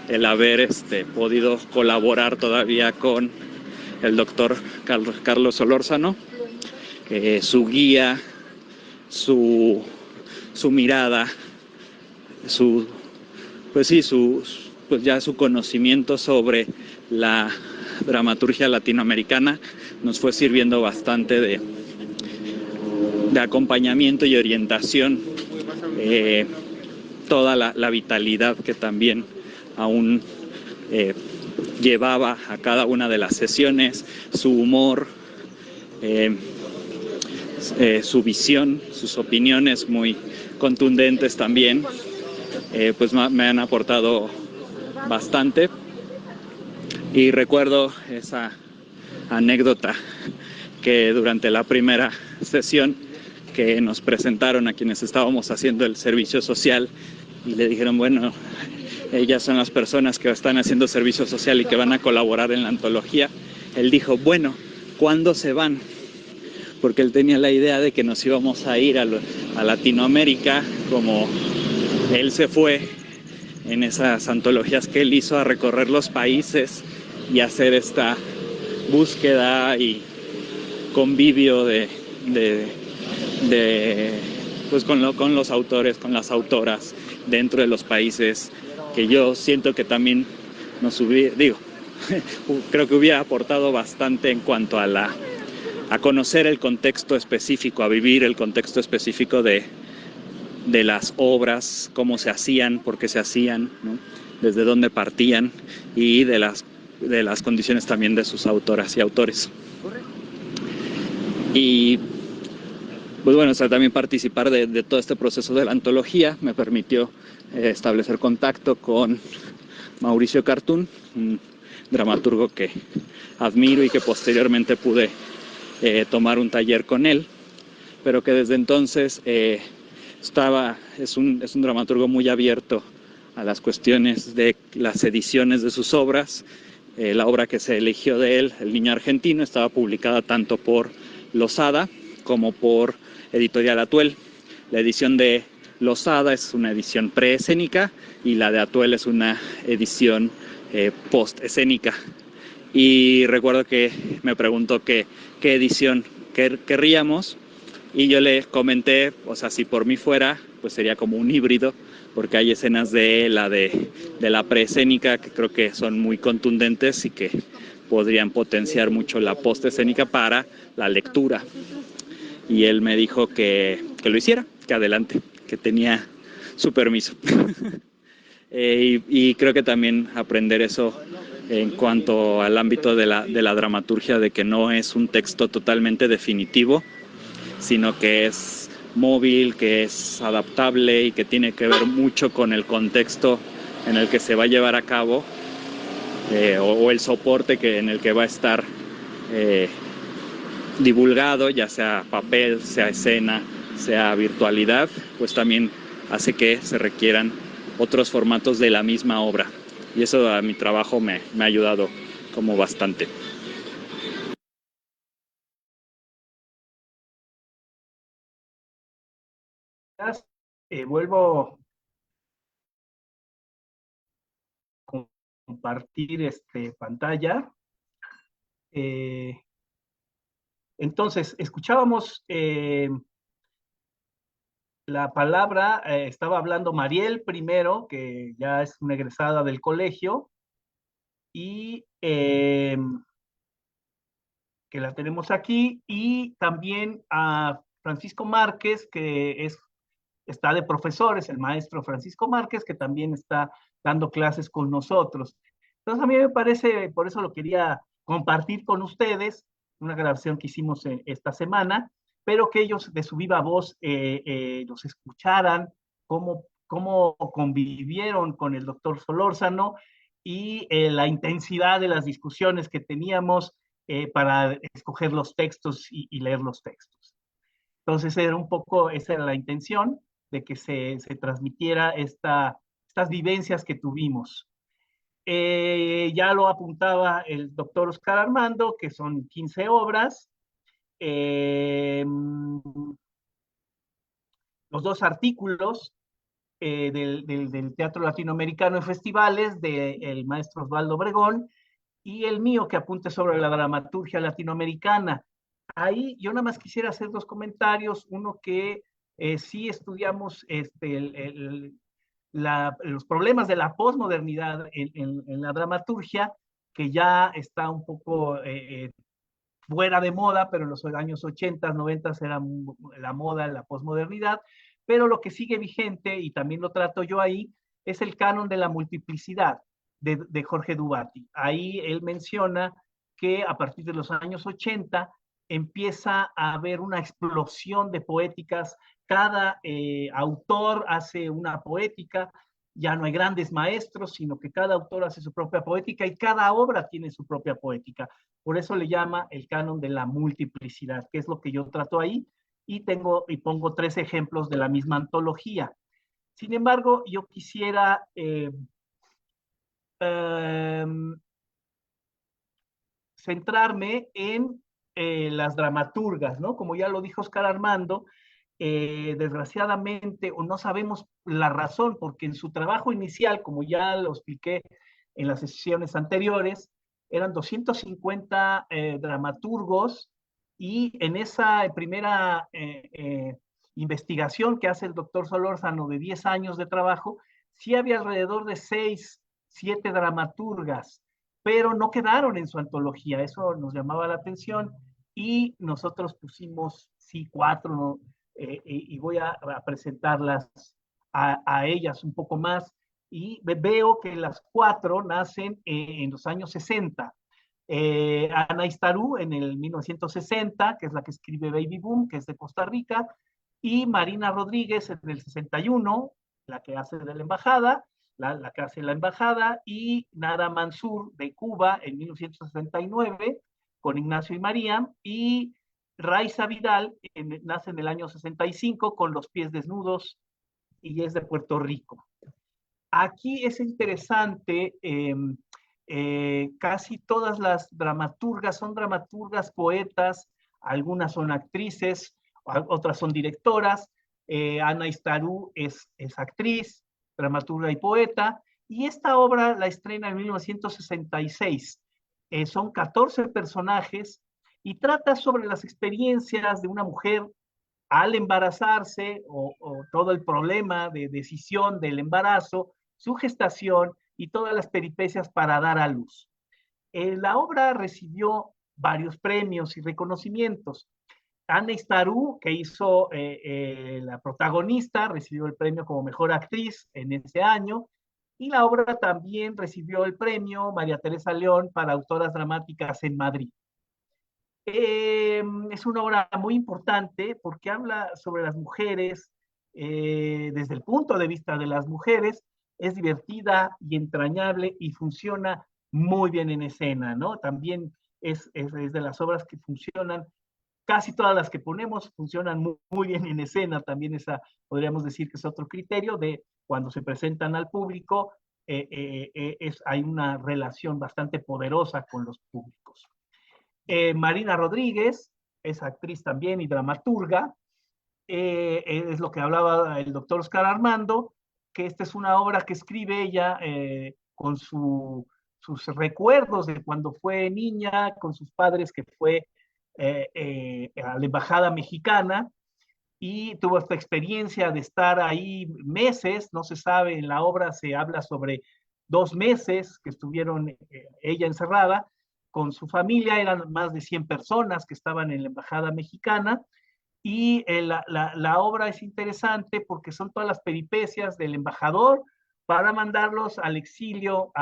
el haber podido colaborar todavía con el doctor Carlos Solórzano, su guía, su mirada, pues ya su conocimiento sobre la dramaturgia latinoamericana nos fue sirviendo bastante de acompañamiento y orientación, toda la vitalidad que también aún llevaba a cada una de las sesiones, su humor, su visión, sus opiniones muy contundentes también, pues me han aportado bastante. Y recuerdo esa anécdota que durante la primera sesión que nos presentaron a quienes estábamos haciendo el servicio social y le dijeron, bueno, ellas son las personas que están haciendo servicio social y que van a colaborar en la antología. Él dijo, bueno, ¿cuándo se van? Porque él tenía la idea de que nos íbamos a ir a Latinoamérica, como él se fue en esas antologías que él hizo a recorrer los países y hacer esta búsqueda y convivio pues con los autores, con las autoras dentro de los países, que yo siento que también creo que hubiera aportado bastante en cuanto a conocer el contexto específico, a vivir el contexto específico de las obras, cómo se hacían, por qué se hacían, ¿no? Desde dónde partían y de las condiciones también de sus autoras y autores. Y pues bueno, también participar de todo este proceso de la antología me permitió establecer contacto con Mauricio Cartún, un dramaturgo que admiro y que posteriormente pude tomar un taller con él, pero que desde entonces es un dramaturgo muy abierto a las cuestiones de las ediciones de sus obras. La obra que se eligió de él, El Niño Argentino, estaba publicada tanto por Losada como por Editorial Atuel. La edición de Losada es una edición preescénica y la de Atuel es una edición postescénica. Y recuerdo que me preguntó qué edición querríamos, y yo le comenté, o sea, si por mí fuera, pues sería como un híbrido, porque hay escenas de la preescénica que creo que son muy contundentes y que podrían potenciar mucho la postescénica para la lectura. Y él me dijo que lo hiciera, que adelante, que tenía su permiso. Y creo que también aprender eso en cuanto al ámbito de la dramaturgia, de que no es un texto totalmente definitivo, sino que es móvil, que es adaptable y que tiene que ver mucho con el contexto en el que se va a llevar a cabo, o el soporte en el que va a estar divulgado, ya sea papel, sea escena, sea virtualidad, pues también hace que se requieran otros formatos de la misma obra. Y eso a mi trabajo me ha ayudado como bastante. Vuelvo a compartir pantalla. Entonces, escuchábamos la palabra, estaba hablando Mariel primero, que ya es una egresada del colegio, y que la tenemos aquí, y también a Francisco Márquez, que está de profesores, el maestro Francisco Márquez, que también está dando clases con nosotros. Entonces a mí me parece, por eso lo quería compartir con ustedes, una grabación que hicimos esta semana, pero que ellos de su viva voz los escucharan, cómo convivieron con el doctor Solórzano y la intensidad de las discusiones que teníamos para escoger los textos y leer los textos. Entonces era un poco, esa era la intención, de que se transmitiera estas vivencias que tuvimos. Ya lo apuntaba el doctor Oscar Armando, que son 15 obras. los dos artículos del Teatro Latinoamericano en Festivales del maestro Osvaldo Obregón y el mío que apunte sobre la dramaturgia latinoamericana. Ahí yo nada más quisiera hacer dos comentarios. Uno que sí estudiamos los problemas de la posmodernidad en la dramaturgia, que ya está un poco fuera de moda, pero en los años 80, 90 era la moda, la posmodernidad, pero lo que sigue vigente, y también lo trato yo ahí, es el canon de la multiplicidad de Jorge Dubaty. Ahí él menciona que a partir de los años 80 empieza a haber una explosión de poéticas, cada autor hace una poética, ya no hay grandes maestros, sino que cada autor hace su propia poética y cada obra tiene su propia poética. Por eso le llama el canon de la multiplicidad, que es lo que yo trato ahí, y pongo 3 ejemplos de la misma antología. Sin embargo, yo quisiera centrarme en las dramaturgas, ¿no? Como ya lo dijo Oscar Armando, desgraciadamente, o no sabemos la razón, porque en su trabajo inicial, como ya lo expliqué en las sesiones anteriores, eran 250 dramaturgos, y en esa primera investigación que hace el doctor Solórzano de 10 años de trabajo, sí había alrededor de 6, 7 dramaturgas, pero no quedaron en su antología. Eso nos llamaba la atención y nosotros pusimos, sí, 4, ¿no? Y voy a presentarlas a ellas un poco más. Y veo que las 4 nacen en los años 60. Ana Istarú en el 1960, que es la que escribe Baby Boom, que es de Costa Rica, y Marina Rodríguez en el 61, la que hace de la embajada, la que hace la embajada, y Nada Mansur de Cuba en 1969, con Ignacio y María, y Raiza Vidal nace en el año 65 con Los pies desnudos y es de Puerto Rico. Aquí es interesante, casi todas las dramaturgas son dramaturgas, poetas, algunas son actrices, otras son directoras. Ana Istarú es actriz, dramaturga y poeta, y esta obra la estrena en 1966. Son 14 personajes y trata sobre las experiencias de una mujer al embarazarse o todo el problema de decisión del embarazo, su gestación y todas las peripecias para dar a luz. La obra recibió varios premios y reconocimientos. Ana Istarú, que hizo la protagonista, recibió el premio como mejor actriz en ese año, y la obra también recibió el premio María Teresa León para autoras dramáticas en Madrid. Es una obra muy importante porque habla sobre las mujeres desde el punto de vista de las mujeres, es divertida y entrañable y funciona muy bien en escena, ¿no? También es de las obras que funcionan, casi todas las que ponemos funcionan muy bien en escena, también esa podríamos decir que es otro criterio de cuando se presentan al público, hay una relación bastante poderosa con los públicos. Marina Rodríguez es actriz también y dramaturga, es lo que hablaba el doctor Oscar Armando, que esta es una obra que escribe ella con sus recuerdos de cuando fue niña, con sus padres que fue a la embajada mexicana, y tuvo esta experiencia de estar ahí meses, no se sabe, en la obra se habla sobre 2 meses que estuvieron ella encerrada con su familia, eran más de 100 personas que estaban en la embajada mexicana, y la obra es interesante porque son todas las peripecias del embajador para mandarlos al exilio,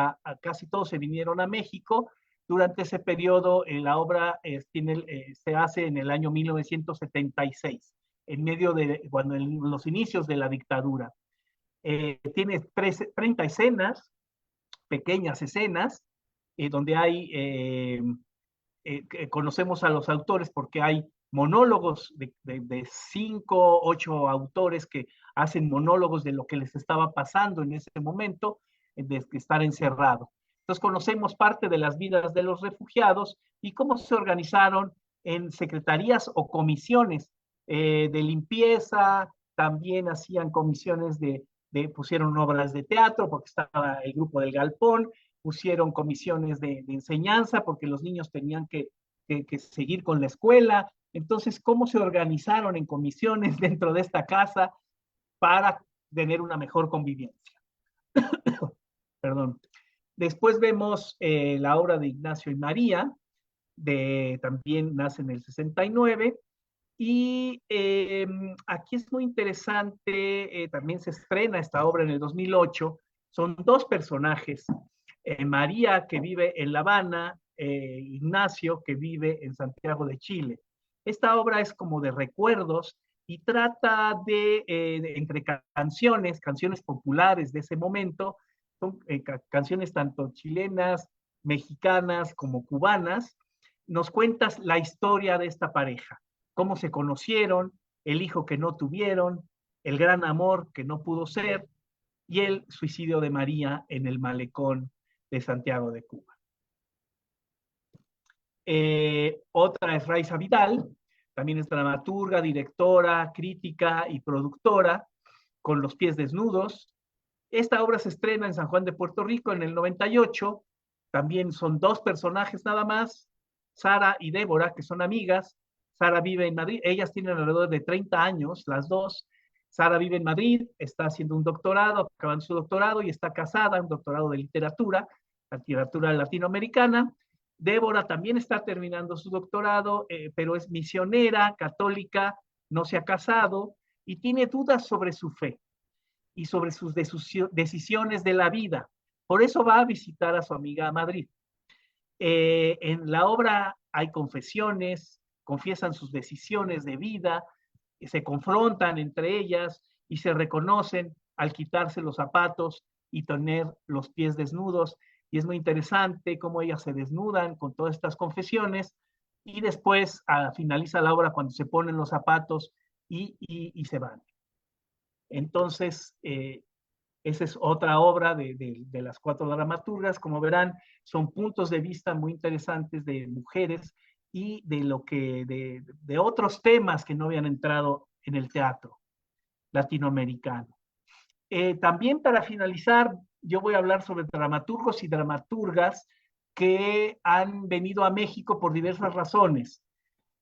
casi todos se vinieron a México. Durante ese periodo, la obra se hace en el año 1976, en medio de, cuando en los inicios de la dictadura. Tiene 30 escenas, pequeñas escenas, donde hay, conocemos a los autores porque hay monólogos de 5, 8 autores que hacen monólogos de lo que les estaba pasando en ese momento de estar encerrado. Entonces conocemos parte de las vidas de los refugiados y cómo se organizaron en secretarías o comisiones de limpieza, también hacían comisiones pusieron obras de teatro porque estaba el grupo del Galpón, pusieron comisiones de enseñanza porque los niños tenían que seguir con la escuela. Entonces, ¿cómo se organizaron en comisiones dentro de esta casa para tener una mejor convivencia? Perdón. Después vemos la obra de Ignacio y María, también nace en el 69, y aquí es muy interesante, también se estrena esta obra en el 2008, son dos personajes, María, que vive en La Habana, Ignacio, que vive en Santiago de Chile. Esta obra es como de recuerdos y trata entre canciones populares de ese momento, son canciones tanto chilenas, mexicanas como cubanas, nos cuentas la historia de esta pareja, cómo se conocieron, el hijo que no tuvieron, el gran amor que no pudo ser y el suicidio de María en el malecón de Santiago de Cuba. Otra es Raiza Vidal, también es dramaturga, directora, crítica y productora, con Los pies desnudos. Esta obra se estrena en San Juan de Puerto Rico en el 98. También son dos personajes nada más, Sara y Débora, que son amigas. Sara vive en Madrid, ellas tienen alrededor de 30 años, las dos. Sara vive en Madrid, está haciendo un doctorado, acabando su doctorado y está casada, un doctorado de literatura latinoamericana. Débora también está terminando su doctorado, pero es misionera, católica, no se ha casado y tiene dudas sobre su fe y sobre sus decisiones de la vida. Por eso va a visitar a su amiga a Madrid. En la obra hay confesiones, confiesan sus decisiones de vida, se confrontan entre ellas y se reconocen al quitarse los zapatos y tener los pies desnudos. Y es muy interesante cómo ellas se desnudan con todas estas confesiones y después finaliza la obra cuando se ponen los zapatos y se van. Entonces, esa es otra obra de las cuatro dramaturgas. Como verán, son puntos de vista muy interesantes de mujeres y de otros temas que no habían entrado en el teatro latinoamericano. También para finalizar, yo voy a hablar sobre dramaturgos y dramaturgas que han venido a México por diversas razones.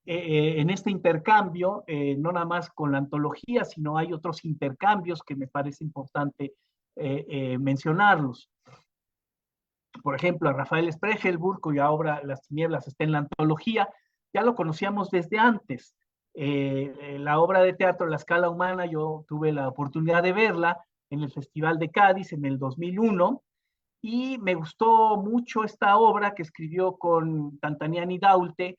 En este intercambio, no nada más con la antología, sino hay otros intercambios que me parece importante mencionarlos. Por ejemplo, a Rafael Spregelburg, cuya obra Las tinieblas está en la antología, ya lo conocíamos desde antes. La obra de teatro La escala humana, yo tuve la oportunidad de verla en el Festival de Cádiz en el 2001, y me gustó mucho esta obra que escribió con Tantaniani Daulte,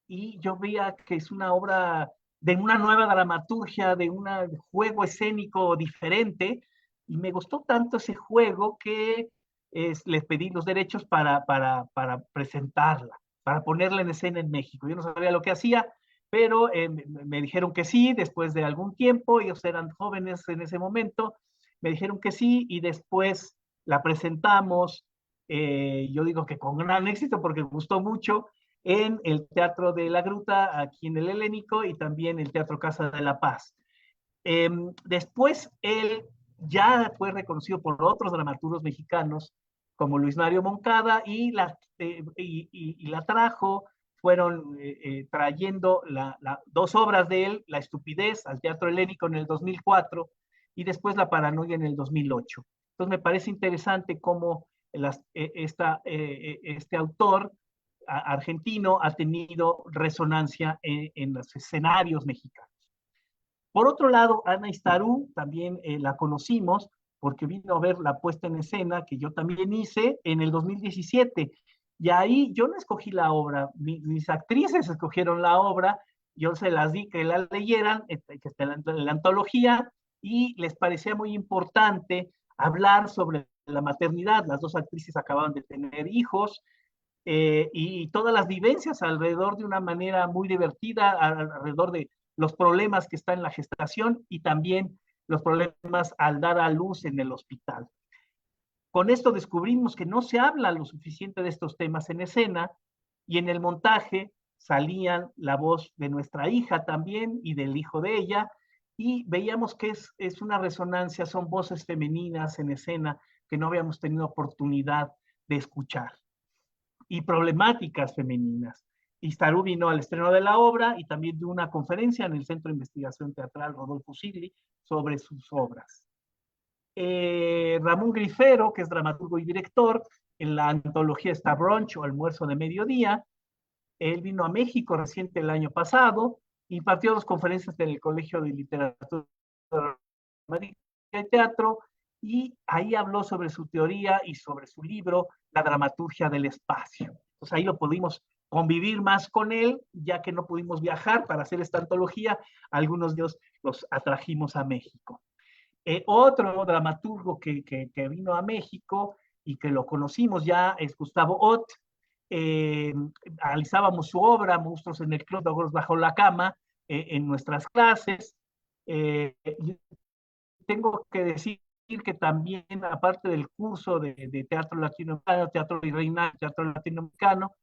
y yo veía que es una obra de una nueva dramaturgia, de un juego escénico diferente, y me gustó tanto ese juego que les pedí los derechos para presentarla, para ponerla en escena en México. Yo no sabía lo que hacía, pero me dijeron que sí, después de algún tiempo, ellos eran jóvenes en ese momento, me dijeron que sí, y después la presentamos, yo digo que con gran éxito, porque gustó mucho, en el Teatro de la Gruta, aquí en el Helénico, y también el Teatro Casa de la Paz. Después, él ya fue reconocido por otros dramaturgos mexicanos, como Luis Mario Moncada, y la trajo, fueron trayendo dos obras de él, La estupidez, al Teatro Helénico en el 2004, y después La paranoia en el 2008. Entonces me parece interesante cómo este autor argentino ha tenido resonancia en los escenarios mexicanos. Por otro lado, Ana Istarú también la conocimos porque vino a ver la puesta en escena que yo también hice en el 2017. Y ahí yo no escogí la obra, mis actrices escogieron la obra, yo se las di que la leyeran, que está en la antología, y les parecía muy importante hablar sobre la maternidad. Las dos actrices acababan de tener hijos, y todas las vivencias alrededor de una manera muy divertida, alrededor de los problemas que están en la gestación y también los problemas al dar a luz en el hospital. Con esto descubrimos que no se habla lo suficiente de estos temas en escena, y en el montaje salían la voz de nuestra hija también y del hijo de ella, y veíamos que es una resonancia, son voces femeninas en escena que no habíamos tenido oportunidad de escuchar, y problemáticas femeninas. Y Starú vino al estreno de la obra y también dio una conferencia en el Centro de Investigación Teatral Rodolfo Sigli sobre sus obras. Ramón Grifero, que es dramaturgo y director, en la antología está Brunch o Almuerzo de Mediodía. Él vino a México reciente el año pasado, impartió 2 conferencias en el Colegio de Literatura y Teatro, y ahí habló sobre su teoría y sobre su libro, La dramaturgia del espacio. Pues ahí lo pudimos convivir más con él, ya que no pudimos viajar para hacer esta antología, algunos de ellos los atrajimos a México. Otro dramaturgo que vino a México y que lo conocimos ya es Gustavo Ott. Analizábamos su obra, Monstruos en el Club de Ogros Bajo la Cama, en nuestras clases. Tengo que decir que también, aparte del curso de teatro latinoamericano, teatro virreinal, teatro latinoamericano,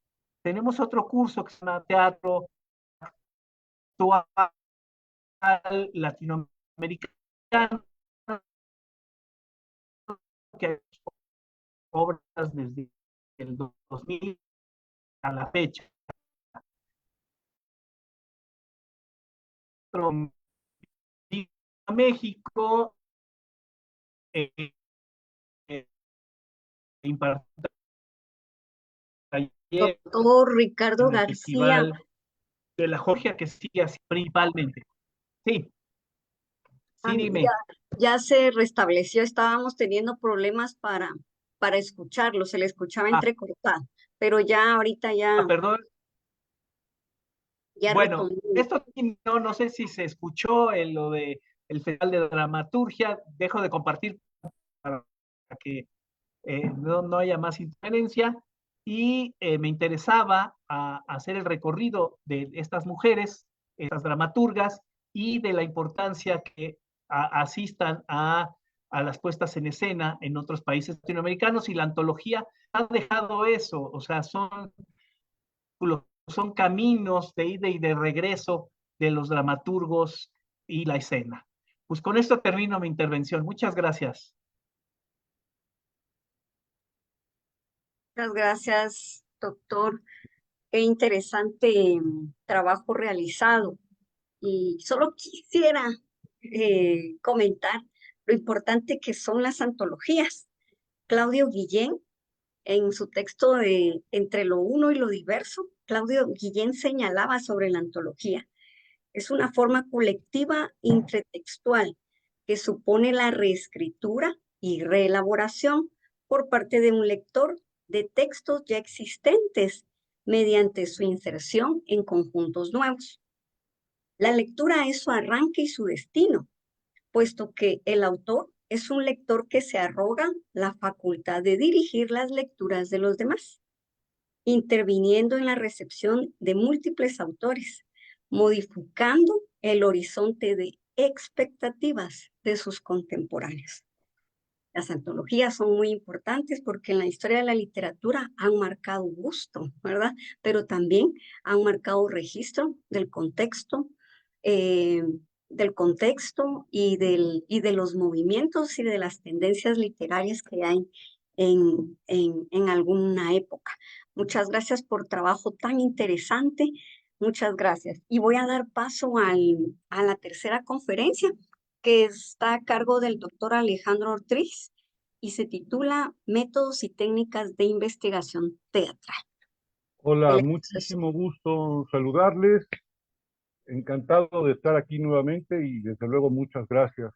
tenemos otro curso que se llama Teatro Actual Latinoamericano, que hay obras desde el 2000 a la fecha. A México, impartió taller Doctor Ricardo en el García, Festival de la Georgia, que sigue así principalmente. Sí, sí, ya, dime. ya se restableció, estábamos teniendo problemas para escucharlo, se le escuchaba Ah, entrecortado, pero ya ahorita ya, perdón. ya Bueno, retomó. esto no sé si se escuchó en lo de el Festival de Dramaturgia. Dejo de compartir para que no haya más interferencia. Y me interesaba hacer el recorrido de estas mujeres, estas dramaturgas, y de la importancia que asistan a las puestas en escena en otros países latinoamericanos, y la antología ha dejado eso, o sea, son caminos de ida y de regreso de los dramaturgos y la escena. Pues con esto termino mi intervención. Muchas gracias. Muchas gracias, doctor. Qué interesante trabajo realizado. Y solo quisiera comentar lo importante que son las antologías. Claudio Guillén, en su texto de Entre lo uno y lo diverso, Claudio Guillén señalaba sobre la antología. Es una forma colectiva intertextual que supone la reescritura y reelaboración por parte de un lector de textos ya existentes mediante su inserción en conjuntos nuevos. La lectura es su arranque y su destino, puesto que el autor es un lector que se arroga la facultad de dirigir las lecturas de los demás, interviniendo en la recepción de múltiples autores, modificando el horizonte de expectativas de sus contemporáneos. Las antologías son muy importantes porque en la historia de la literatura han marcado gusto, ¿verdad? Pero también han marcado registro eh, del contexto y de los movimientos y de las tendencias literarias que hay en alguna época. Muchas gracias por trabajo tan interesante. Muchas gracias. Y voy a dar paso a la tercera conferencia, que está a cargo del doctor Alejandro Ortiz y se titula Métodos y técnicas de investigación teatral. Hola, Él es muchísimo gusto saludarles. Encantado de estar aquí nuevamente y desde luego muchas gracias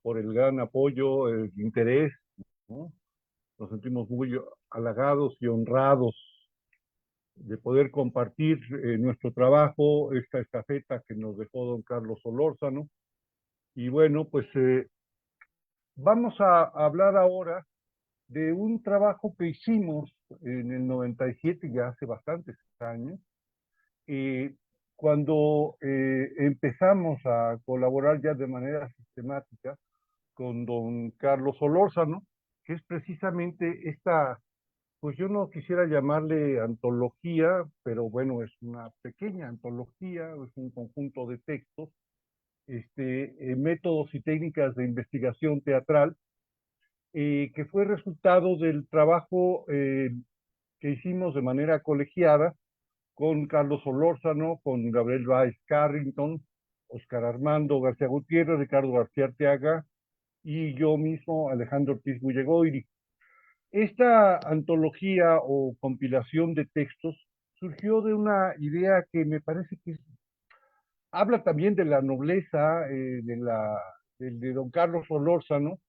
por el gran apoyo, el interés, ¿no? Nos sentimos muy halagados y honrados de poder compartir nuestro trabajo, esta estafeta que nos dejó don Carlos Solórzano. Y bueno, pues vamos a hablar ahora de un trabajo que hicimos en el 97, ya hace bastantes años, cuando empezamos a colaborar ya de manera sistemática con don Carlos Solórzano, que es precisamente esta, pues yo no quisiera llamarle antología, pero bueno, es una pequeña antología, es un conjunto de textos métodos y técnicas de investigación teatral, que fue resultado del trabajo que hicimos de manera colegiada con Carlos Solórzano, con Gabriel Báez Carrington, Oscar Armando García Gutiérrez, Ricardo García Arteaga y yo mismo, Alejandro Ortiz Bullegoiri. Esta antología o compilación de textos surgió de una idea que me parece que habla también de la nobleza de don Carlos Solórzano,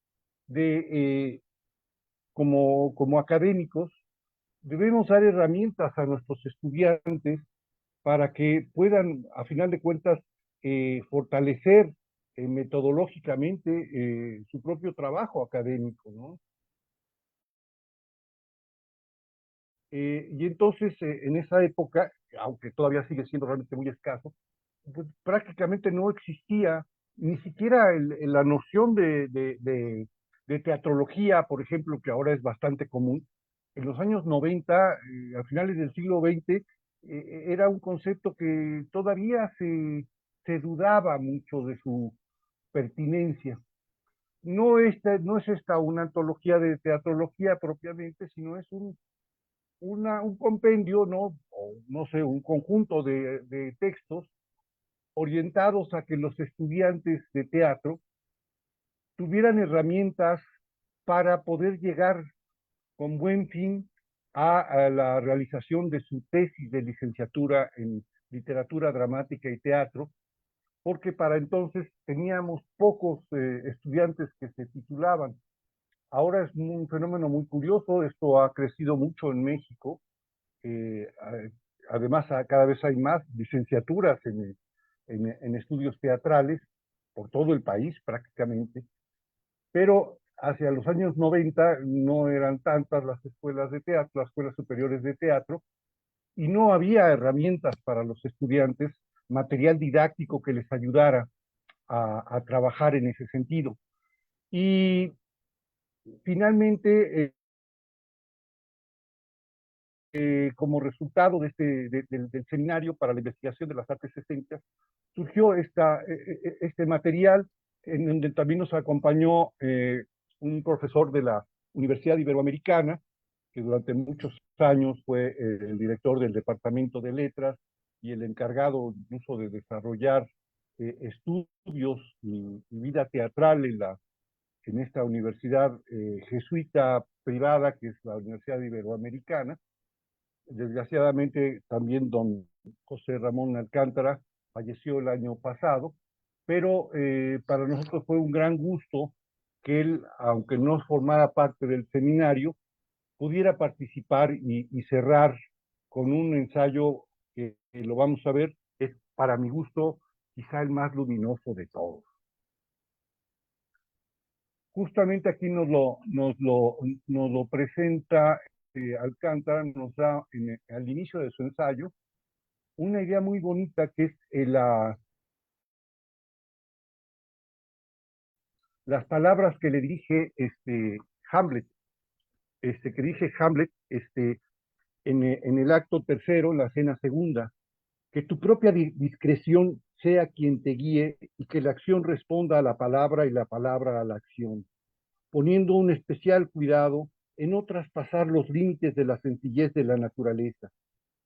de como académicos, debemos dar herramientas a nuestros estudiantes para que puedan, a final de cuentas, fortalecer metodológicamente su propio trabajo académico, ¿no? Y entonces, en esa época, aunque todavía sigue siendo realmente muy escaso, pues prácticamente no existía ni siquiera la noción de teatrología, por ejemplo, que ahora es bastante común. En los años 90, a finales del siglo XX, era un concepto que todavía se dudaba mucho de su pertinencia. No es esta una antología de teatrología propiamente, sino es un compendio, ¿no? O, no sé, un conjunto de textos orientados a que los estudiantes de teatro tuvieran herramientas para poder llegar con buen fin a la realización de su tesis de licenciatura en literatura dramática y teatro, porque para entonces teníamos pocos estudiantes que se titulaban. Ahora es un fenómeno muy curioso, esto ha crecido mucho en México, eh, además cada vez hay más licenciaturas en estudios teatrales por todo el país prácticamente, pero hacia los años 90 no eran tantas las escuelas de teatro, las escuelas superiores de teatro, y no había herramientas para los estudiantes, material didáctico que les ayudara a trabajar en ese sentido. Y finalmente, como resultado del seminario para la investigación de las artes escénicas, surgió este material en donde también nos acompañó un profesor de la Universidad Iberoamericana, que durante muchos años fue el director del Departamento de Letras y el encargado incluso de desarrollar estudios y vida teatral en esta universidad jesuita privada, que es la Universidad Iberoamericana. Desgraciadamente también don José Ramón Alcántara falleció el año pasado, pero para nosotros fue un gran gusto que él, aunque no formara parte del seminario, pudiera participar y cerrar con un ensayo que lo vamos a ver, es para mi gusto quizá el más luminoso de todos. Justamente aquí nos lo presenta Alcántara, nos da al inicio de su ensayo una idea muy bonita que es las palabras que le dirige Hamlet, que dirige Hamlet en el acto tercero, en la escena segunda, que tu propia discreción sea quien te guíe y que la acción responda a la palabra y la palabra a la acción, poniendo un especial cuidado en no traspasar los límites de la sencillez de la naturaleza,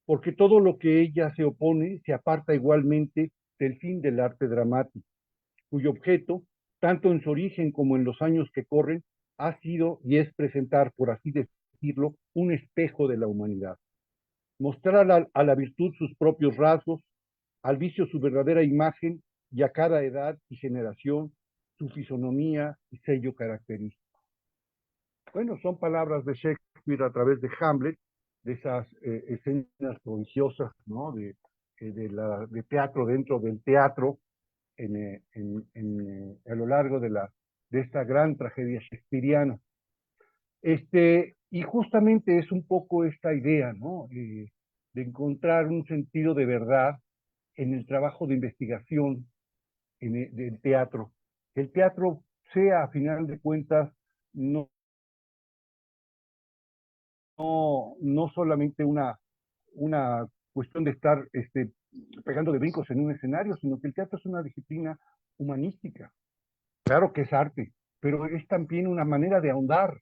porque todo lo que ella se opone se aparta igualmente del fin del arte dramático, cuyo objeto, tanto en su origen como en los años que corren, ha sido y es presentar, por así decirlo, un espejo de la humanidad. Mostrar a la virtud sus propios rasgos, al vicio su verdadera imagen y a cada edad y generación su fisonomía y sello característico. Bueno, son palabras de Shakespeare a través de Hamlet, de esas escenas prodigiosas, ¿no? De teatro dentro del teatro, a lo largo de esta gran tragedia shakespeariana. Y justamente es un poco esta idea, ¿no? De encontrar un sentido de verdad en el trabajo de investigación del teatro. Que el teatro sea, a final de cuentas, no solamente una cuestión de estar pegando de brincos en un escenario, sino que el teatro es una disciplina humanística. Claro que es arte, pero es también una manera de ahondar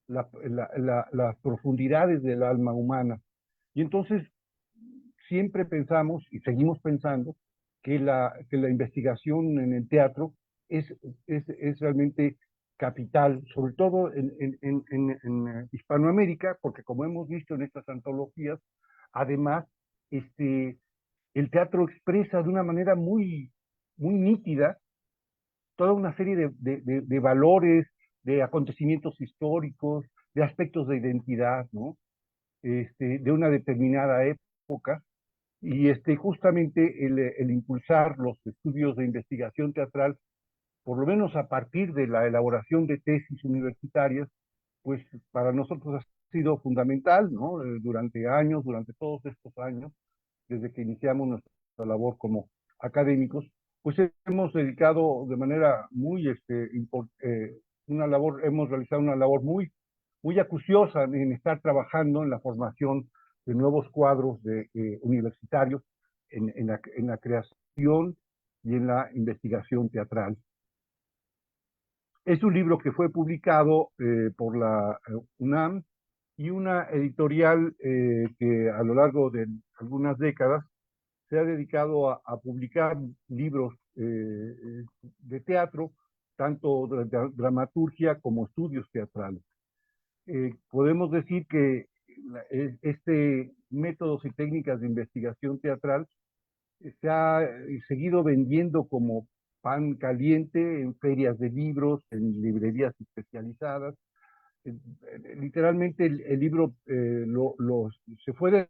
las profundidades del alma humana. Y entonces siempre pensamos y seguimos pensando que la investigación en el teatro es realmente capital, sobre todo en Hispanoamérica, porque como hemos visto en estas antologías, además, el teatro expresa de una manera muy nítida toda una serie de valores, de acontecimientos históricos, de aspectos de identidad, ¿no? De una determinada época, y justamente el impulsar los estudios de investigación teatral, por lo menos a partir de la elaboración de tesis universitarias, pues para nosotros ha sido fundamental, ¿no? Durante años, durante todos estos años, desde que iniciamos nuestra labor como académicos, pues hemos dedicado de manera muy, hemos realizado una labor muy acuciosa en estar trabajando en la formación de nuevos cuadros universitarios, en la creación y en la investigación teatral. Es un libro que fue publicado por la UNAM y una editorial que a lo largo de algunas décadas se ha dedicado a publicar libros de teatro, tanto de dramaturgia como estudios teatrales. Podemos decir que métodos y técnicas de investigación teatral se ha seguido vendiendo como pan caliente en ferias de libros, en librerías especializadas. Literalmente el libro se fue de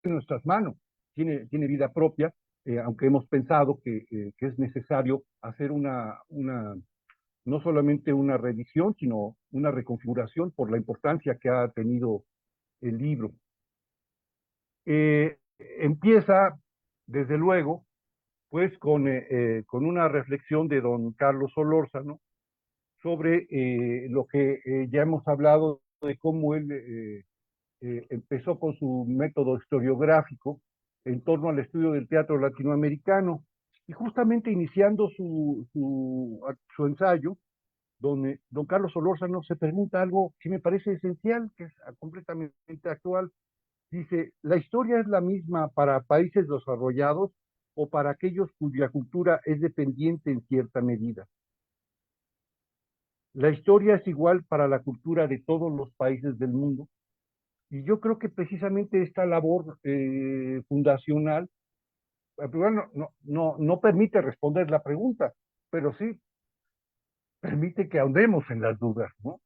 nuestras manos, tiene vida propia, aunque hemos pensado que es necesario hacer no solamente una revisión, sino una reconfiguración por la importancia que ha tenido el libro. Empieza, desde luego, pues con una reflexión de don Carlos Solórzano sobre lo que ya hemos hablado de cómo él empezó con su método historiográfico en torno al estudio del teatro latinoamericano, y justamente iniciando su ensayo, don Carlos Solórzano se pregunta algo que me parece esencial, que es completamente actual. Dice, ¿la historia es la misma para países desarrollados o para aquellos cuya cultura es dependiente en cierta medida? La historia es igual para la cultura de todos los países del mundo. Y yo creo que precisamente esta labor fundacional, bueno, no permite responder la pregunta, pero sí permite que ahondemos en las dudas, ¿no?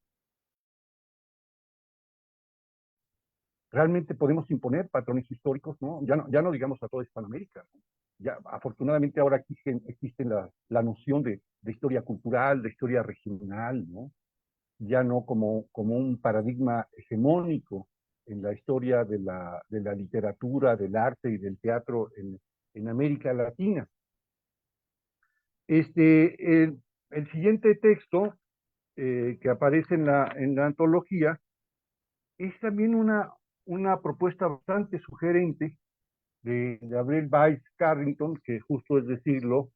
Realmente podemos imponer patrones históricos, ¿no? Ya no digamos a toda Hispanoamérica, ¿no? Ya, afortunadamente ahora existe la noción de historia cultural, de historia regional, ¿no? Ya no como un paradigma hegemónico en la historia de la literatura, del arte y del teatro en América Latina. El siguiente texto que aparece en la antología es también una propuesta bastante sugerente de Gabriel Weiss Carrington, que justo es decirlo,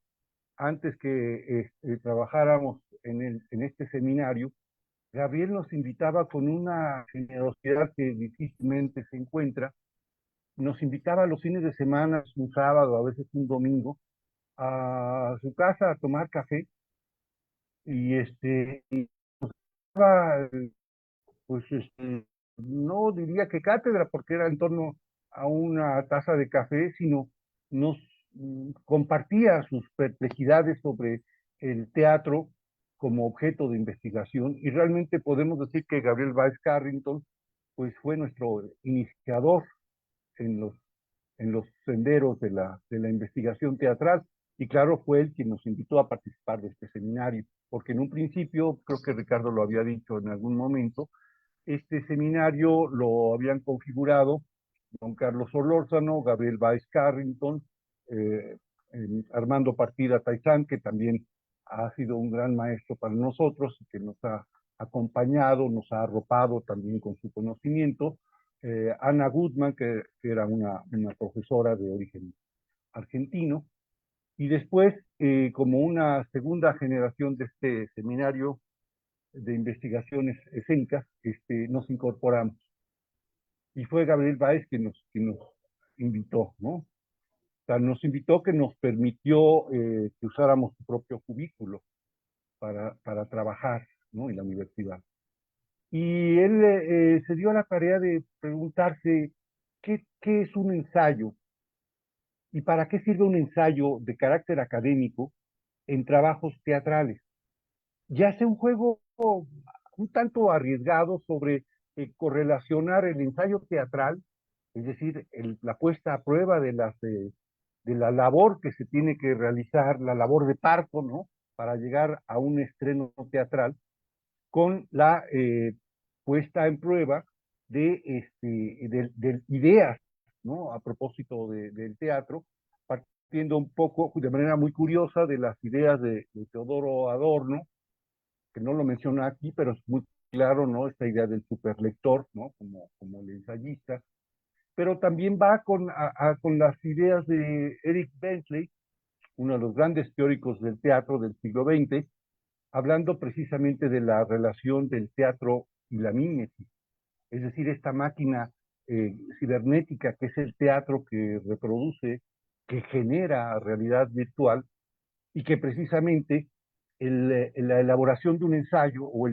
antes que trabajáramos en este seminario, Gabriel nos invitaba con una generosidad que difícilmente se encuentra. Nos invitaba los fines de semana, un sábado, a veces un domingo, a su casa a tomar café, y pues no diría que cátedra, porque era en torno a una taza de café, sino nos compartía sus perplejidades sobre el teatro como objeto de investigación, y realmente podemos decir que Gabriel Weiss Carrington pues fue nuestro iniciador en los senderos de la investigación teatral, y claro, fue él quien nos invitó a participar de este seminario, porque en un principio, creo que Ricardo lo había dicho en algún momento, este seminario lo habían configurado don Carlos Solórzano, Gabriel Weiss Carrington, eh, Armando Partida Taizán, que también ha sido un gran maestro para nosotros, que nos ha acompañado, nos ha arropado también con su conocimiento, Ana Gutman, que era una profesora de origen argentino, Y después, como una segunda generación de este seminario de investigaciones escénicas, nos incorporamos. Y fue Gabriel Báez que nos invitó, ¿no? O sea, nos invitó, que nos permitió que usáramos su propio cubículo para trabajar, ¿no?, en la universidad. Y él se dio a la tarea de preguntarse qué es un ensayo y para qué sirve un ensayo de carácter académico en trabajos teatrales. Y hace un juego un tanto arriesgado sobre correlacionar el ensayo teatral, es decir, la puesta a prueba de la labor que se tiene que realizar, la labor de parto, ¿no?, para llegar a un estreno teatral, con la puesta en prueba de ideas, ¿no?, a propósito del teatro, partiendo un poco, de manera muy curiosa, de las ideas de Teodoro Adorno, que no lo menciona aquí, pero es muy claro, ¿no?, esta idea del superlector, ¿no?, como el ensayista, pero también va con las ideas de Eric Bentley, uno de los grandes teóricos del teatro del siglo XX, hablando precisamente de la relación del teatro y la mímesis, es decir, esta máquina cibernética que es el teatro, que reproduce, que genera realidad virtual, y que precisamente la elaboración de un ensayo o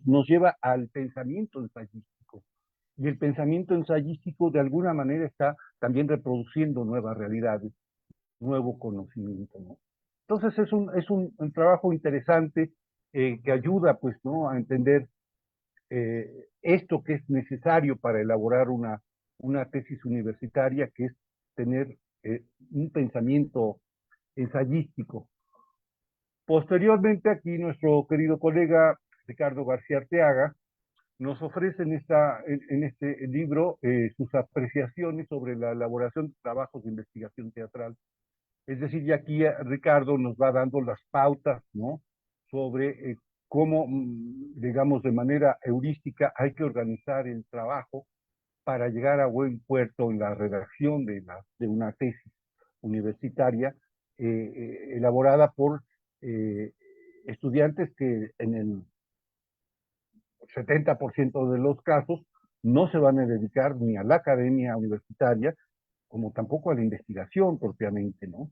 nos lleva al pensamiento ensayístico. Y el pensamiento ensayístico de alguna manera está también reproduciendo nuevas realidades, nuevo conocimiento, ¿no? Entonces es un trabajo interesante que ayuda, pues, ¿no?, a entender esto que es necesario para elaborar una tesis universitaria, que es tener un pensamiento ensayístico. Posteriormente, aquí nuestro querido colega Ricardo García Arteaga nos ofrece en este libro sus apreciaciones sobre la elaboración de trabajos de investigación teatral. Es decir, y aquí Ricardo nos va dando las pautas, ¿no?, sobre cómo, digamos, de manera heurística hay que organizar el trabajo para llegar a buen puerto en la redacción de una tesis universitaria elaborada por eh, estudiantes que en el 70% de los casos no se van a dedicar ni a la academia universitaria, como tampoco a la investigación propiamente, ¿no?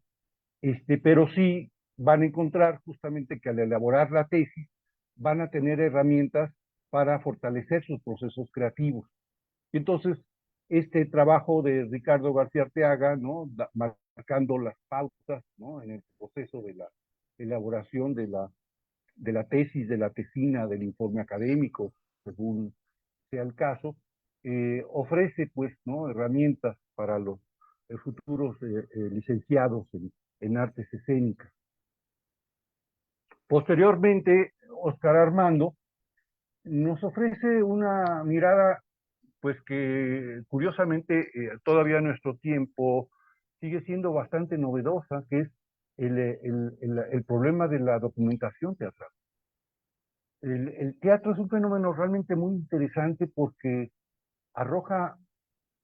Pero sí van a encontrar justamente que al elaborar la tesis van a tener herramientas para fortalecer sus procesos creativos. Y entonces, este trabajo de Ricardo García Arteaga, ¿no?, marcando las pautas, ¿no?, en el proceso de la elaboración de la tesis, de la tesina, del informe académico, según sea el caso, ofrece, pues, ¿no?, herramientas para los futuros licenciados en artes escénicas. Posteriormente, Oscar Armando nos ofrece una mirada, pues, que curiosamente todavía en nuestro tiempo sigue siendo bastante novedosa, que es el problema de la documentación teatral. El teatro es un fenómeno realmente muy interesante porque arroja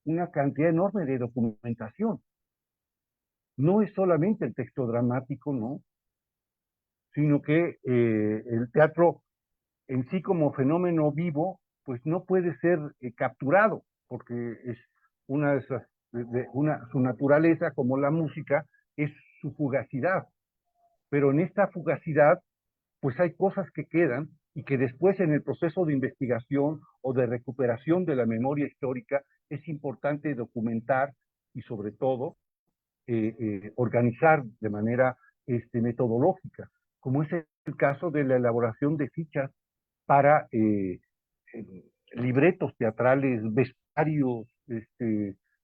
una cantidad enorme de documentación. No es solamente el texto dramático, ¿no?, sino que el teatro en sí, como fenómeno vivo, pues no puede ser capturado, porque es una de esas, su naturaleza, como la música, es su fugacidad. Pero en esta fugacidad, pues hay cosas que quedan y que después, en el proceso de investigación o de recuperación de la memoria histórica, es importante documentar y, sobre todo, organizar de manera metodológica, como es el caso de la elaboración de fichas para libretos teatrales, vestuarios,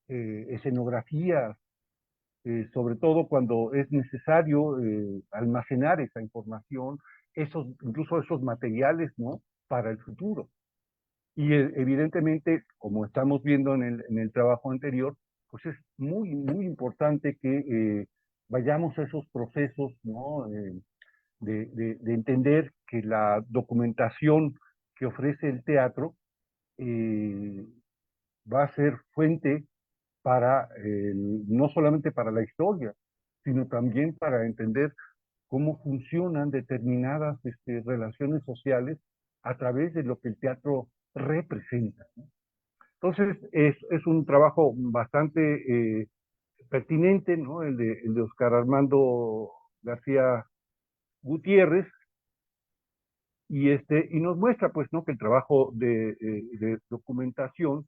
escenografías, sobre todo cuando es necesario almacenar esa información, incluso esos materiales, ¿no?, para el futuro. Y evidentemente, como estamos viendo en el trabajo anterior, pues es muy, muy importante que vayamos a esos procesos, ¿no?, de entender que la documentación que ofrece el teatro va a ser fuente para no solamente para la historia, sino también para entender cómo funcionan determinadas relaciones sociales a través de lo que el teatro representa, ¿no? Entonces, es un trabajo bastante pertinente, ¿no? El de Oscar Armando García Gutiérrez, y nos muestra, pues, ¿no? Que el trabajo de documentación,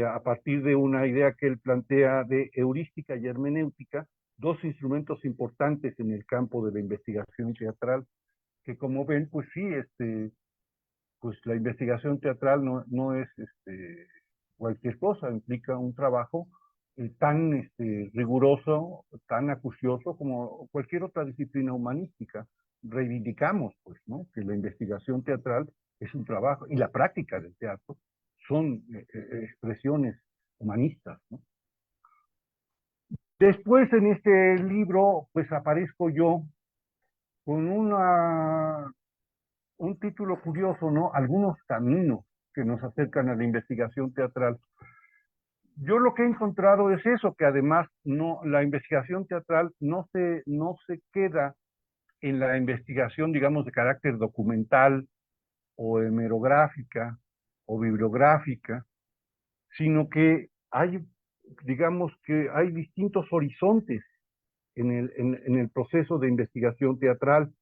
a partir de una idea que él plantea de heurística y hermenéutica, dos instrumentos importantes en el campo de la investigación teatral, que como ven, pues sí, pues la investigación teatral no es cualquier cosa, implica un trabajo tan riguroso, tan acucioso como cualquier otra disciplina humanística. Reivindicamos, pues, ¿no? Que la investigación teatral es un trabajo, y la práctica del teatro son expresiones humanistas, ¿no? Después en este libro, pues aparezco yo con un título curioso, ¿no? Algunos caminos que nos acercan a la investigación teatral. Yo lo que he encontrado es eso, que además la investigación teatral no se queda en la investigación, digamos, de carácter documental o hemerográfica o bibliográfica, sino que digamos que hay distintos horizontes en el proceso de investigación teatral.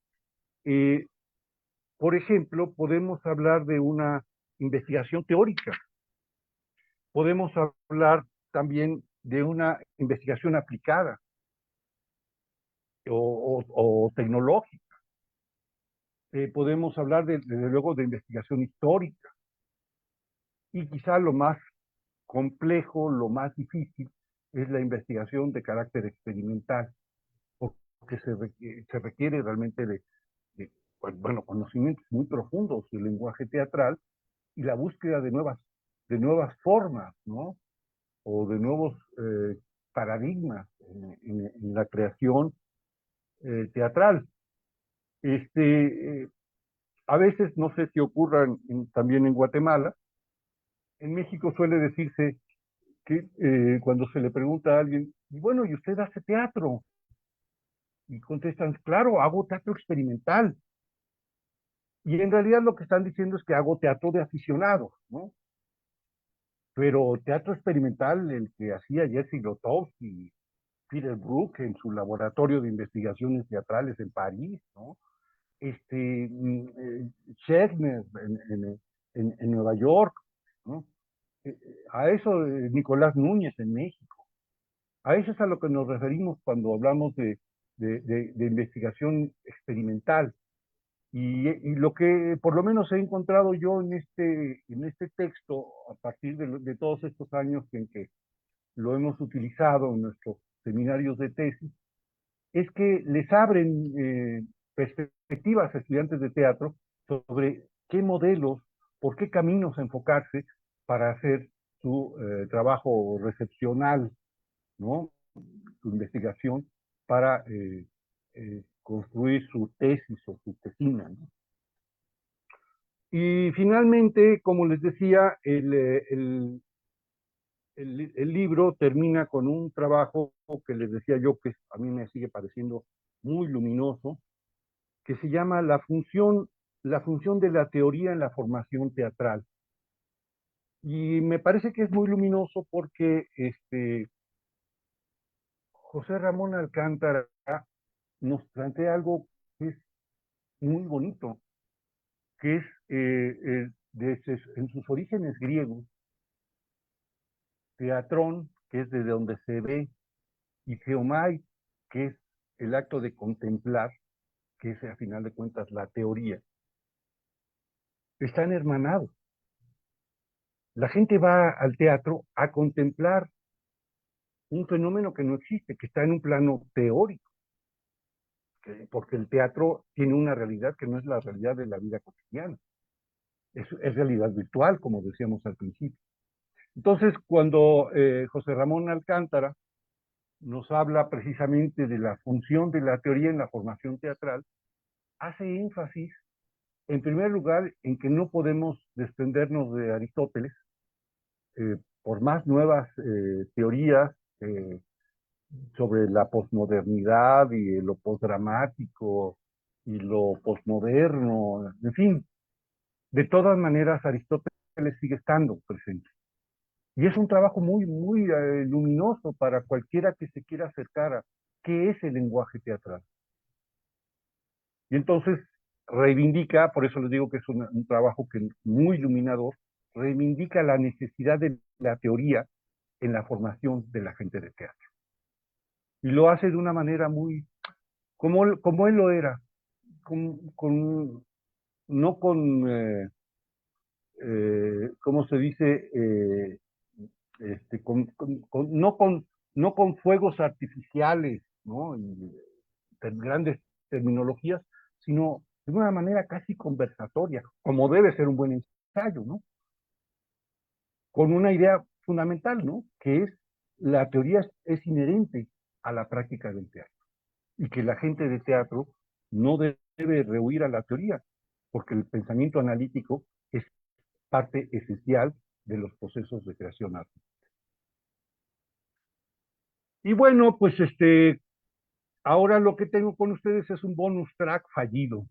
Por ejemplo, podemos hablar de una investigación teórica, podemos hablar también de una investigación aplicada o tecnológica, podemos hablar desde luego de investigación histórica, y quizá lo más complejo, lo más difícil, es la investigación de carácter experimental, porque se requiere realmente de, bueno, conocimientos muy profundos del lenguaje teatral y la búsqueda de nuevas formas, ¿no? O de nuevos paradigmas en la creación teatral. A veces, no sé si ocurran también en Guatemala, en México suele decirse que cuando se le pregunta a alguien, y bueno, ¿y usted hace teatro? Y contestan, claro, hago teatro experimental. Y en realidad lo que están diciendo es que hago teatro de aficionados, ¿no? Pero teatro experimental, el que hacía Jerzy Grotowski, Peter Brook en su laboratorio de investigaciones teatrales en París, ¿no? Schechner en Nueva York, ¿no? A eso Nicolás Núñez en México. A eso es a lo que nos referimos cuando hablamos de investigación experimental. Y lo que por lo menos he encontrado yo en este texto, a partir de todos estos años en que lo hemos utilizado en nuestros seminarios de tesis, es que les abren perspectivas a estudiantes de teatro sobre qué modelos, por qué caminos enfocarse para hacer su trabajo recepcional, ¿no? Su investigación para construir su tesis o su tesina, ¿no? Y finalmente, como les decía, el libro termina con un trabajo que les decía yo que a mí me sigue pareciendo muy luminoso, que se llama la función de la teoría en la formación teatral. Y me parece que es muy luminoso porque José Ramón Alcántara nos plantea algo que es muy bonito, que es en sus orígenes griegos, teatrón, que es desde donde se ve, y geomai, que es el acto de contemplar, que es a final de cuentas la teoría, están hermanados. La gente va al teatro a contemplar un fenómeno que no existe, que está en un plano teórico, porque el teatro tiene una realidad que no es la realidad de la vida cotidiana, es realidad virtual, como decíamos al principio. Entonces, cuando José Ramón Alcántara nos habla precisamente de la función de la teoría en la formación teatral, hace énfasis, en primer lugar, en que no podemos desprendernos de Aristóteles, por más nuevas teorías sobre la posmodernidad y lo posdramático y lo posmoderno, en fin, de todas maneras Aristóteles sigue estando presente. Y es un trabajo muy, muy luminoso para cualquiera que se quiera acercar a qué es el lenguaje teatral. Y entonces reivindica, por eso les digo que es un trabajo que muy iluminador, reivindica la necesidad de la teoría en la formación de la gente de teatro. Y lo hace de una manera muy, como él lo era, no con, ¿cómo se dice? No con fuegos artificiales, ¿no? Y grandes terminologías, sino de una manera casi conversatoria, como debe ser un buen ensayo, ¿no? Con una idea fundamental, ¿no? Que es la teoría es inherente a la práctica del teatro y que la gente de teatro no debe rehuir a la teoría, porque el pensamiento analítico es parte esencial de los procesos de creación artística. Y bueno, pues ahora lo que tengo con ustedes es un bonus track fallido.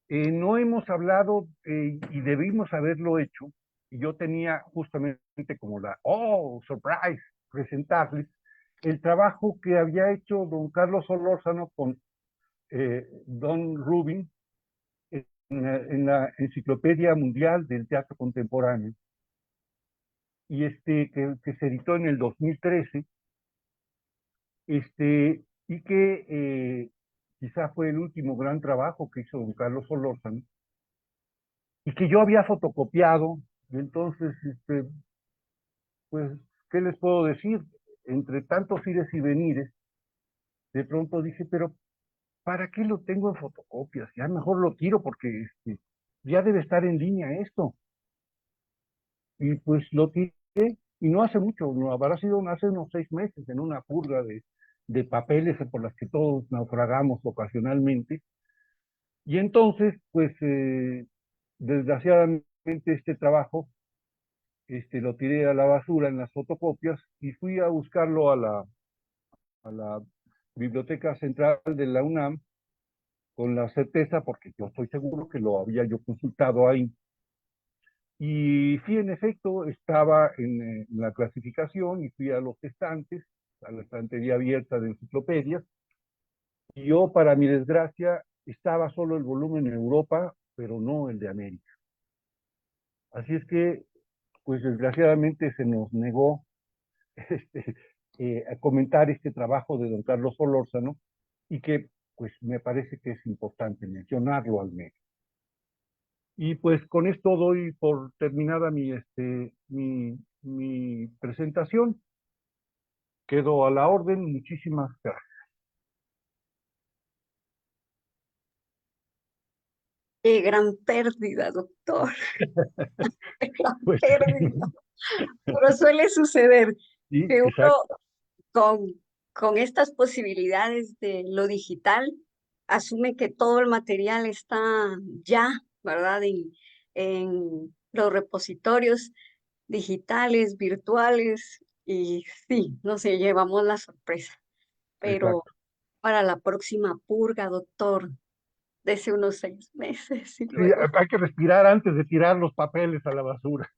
No hemos hablado y debimos haberlo hecho, y yo tenía justamente como surprise, presentarles el trabajo que había hecho don Carlos Solórzano con don Rubin en la Enciclopedia Mundial del Teatro Contemporáneo, y que se editó en el 2013, y que quizá fue el último gran trabajo que hizo don Carlos Solórzano, y que yo había fotocopiado, y entonces, pues, ¿qué les puedo decir? Entre tantos ires y venires, de pronto dije, pero ¿para qué lo tengo en fotocopias? Ya mejor lo tiro porque ya debe estar en línea esto. Y pues lo tiré, y no hace mucho, no habrá sido hace unos 6 meses, en una purga de papeles por las que todos naufragamos ocasionalmente. Y entonces, pues, desgraciadamente este trabajo lo tiré a la basura en las fotocopias y fui a buscarlo a la Biblioteca Central de la UNAM con la certeza, porque yo estoy seguro que lo había yo consultado ahí. Y sí, en efecto, estaba en la clasificación y fui a los estantes, a la estantería abierta de enciclopedias, y yo, para mi desgracia, estaba solo el volumen en Europa, pero no el de América. Así es que, pues desgraciadamente se nos negó a comentar este trabajo de don Carlos Solórzano, y que pues me parece que es importante mencionarlo al menos. Y pues con esto doy por terminada mi presentación. Quedo a la orden. Muchísimas gracias. Qué gran pérdida, doctor. Qué gran Pues, pérdida. Pero suele suceder sí, que uno exacto. con estas posibilidades de lo digital asume que todo el material está ya, ¿verdad? En los repositorios digitales, virtuales, y sí, nos llevamos la sorpresa. Pero Exacto. para la próxima purga, doctor, dese unos 6 meses y Sí, luego. hay que respirar antes de tirar los papeles a la basura.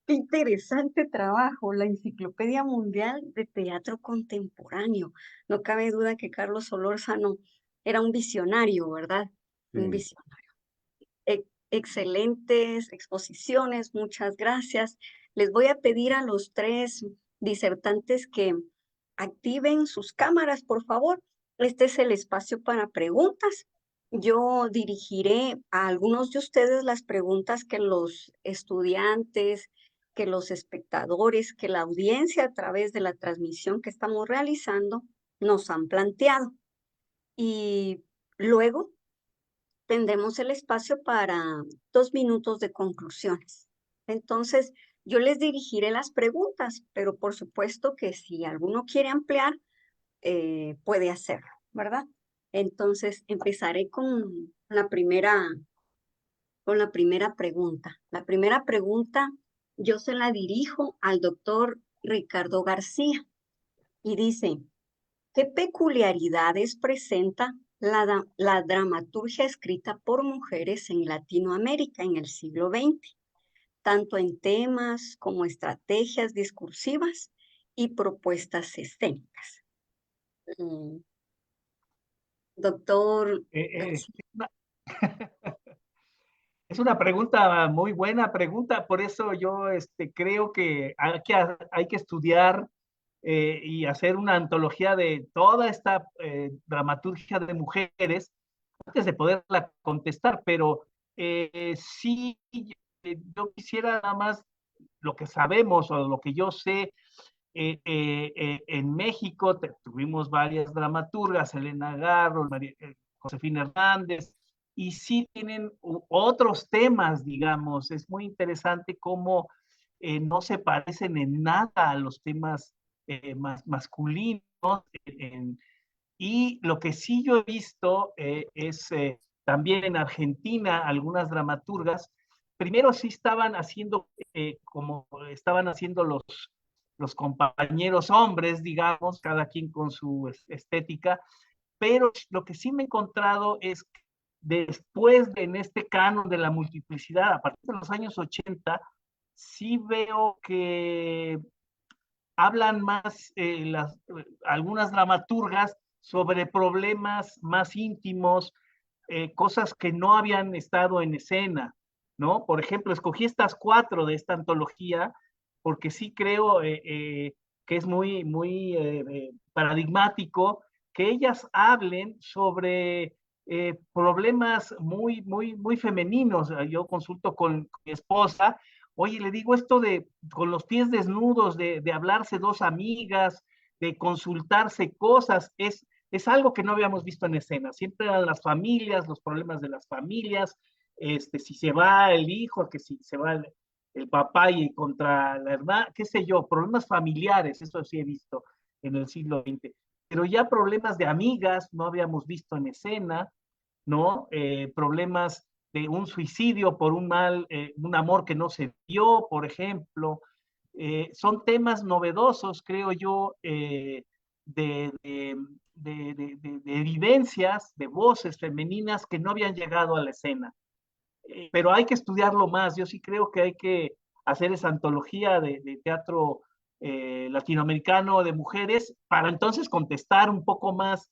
Qué interesante trabajo, la Enciclopedia Mundial de Teatro Contemporáneo. No cabe duda que Carlos Solórzano era un visionario, ¿verdad? Un Sí. visionario. Excelentes exposiciones, muchas gracias. Les voy a pedir a los tres disertantes que activen sus cámaras, por favor. Este es el espacio para preguntas. Yo dirigiré a algunos de ustedes las preguntas que los estudiantes, que los espectadores, que la audiencia a través de la transmisión que estamos realizando nos han planteado. Y luego tendremos el espacio para 2 minutos de conclusiones. Entonces, yo les dirigiré las preguntas, pero por supuesto que si alguno quiere ampliar, puede hacerlo, ¿verdad? Entonces, empezaré con la primera pregunta. La primera pregunta yo se la dirijo al doctor Ricardo García y dice, ¿qué peculiaridades presenta la dramaturgia escrita por mujeres en Latinoamérica en el siglo XX, tanto en temas como estrategias discursivas y propuestas escénicas? Doctor García. Es una pregunta muy buena pregunta, por eso yo creo que hay que estudiar y hacer una antología de toda esta dramaturgia de mujeres antes de poderla contestar, pero sí, yo quisiera nada más lo que sabemos o lo que yo sé. En México tuvimos varias dramaturgas, Elena Garro, Josefina Hernández, y sí tienen otros temas, digamos. Es muy interesante cómo no se parecen en nada a los temas masculinos. Y lo que sí yo he visto es también en Argentina algunas dramaturgas, primero sí estaban haciendo como estaban haciendo los compañeros hombres, digamos, cada quien con su estética, pero lo que sí me he encontrado es que después en este canon de la multiplicidad, a partir de los años 80, sí veo que hablan más algunas dramaturgas sobre problemas más íntimos, cosas que no habían estado en escena, ¿no? Por ejemplo, escogí estas 4 de esta antología porque sí creo que es muy paradigmático que ellas hablen sobre problemas muy femeninos. Yo consulto con mi esposa. Oye, le digo esto de con los pies desnudos, de hablarse 2 amigas, de consultarse cosas, es algo que no habíamos visto en escena. Siempre eran las familias, los problemas de las familias, si se va el hijo, que si se va el papá y contra la hermana, qué sé yo, problemas familiares, eso sí he visto en el siglo XX. Pero ya problemas de amigas no habíamos visto en escena, ¿no? Problemas de un suicidio por un amor que no se dio, por ejemplo. Son temas novedosos, creo yo, de, de, de vivencias, de voces femeninas que no habían llegado a la escena. Pero hay que estudiarlo más. Yo sí creo que hay que hacer esa antología de teatro latinoamericano de mujeres para entonces contestar un poco más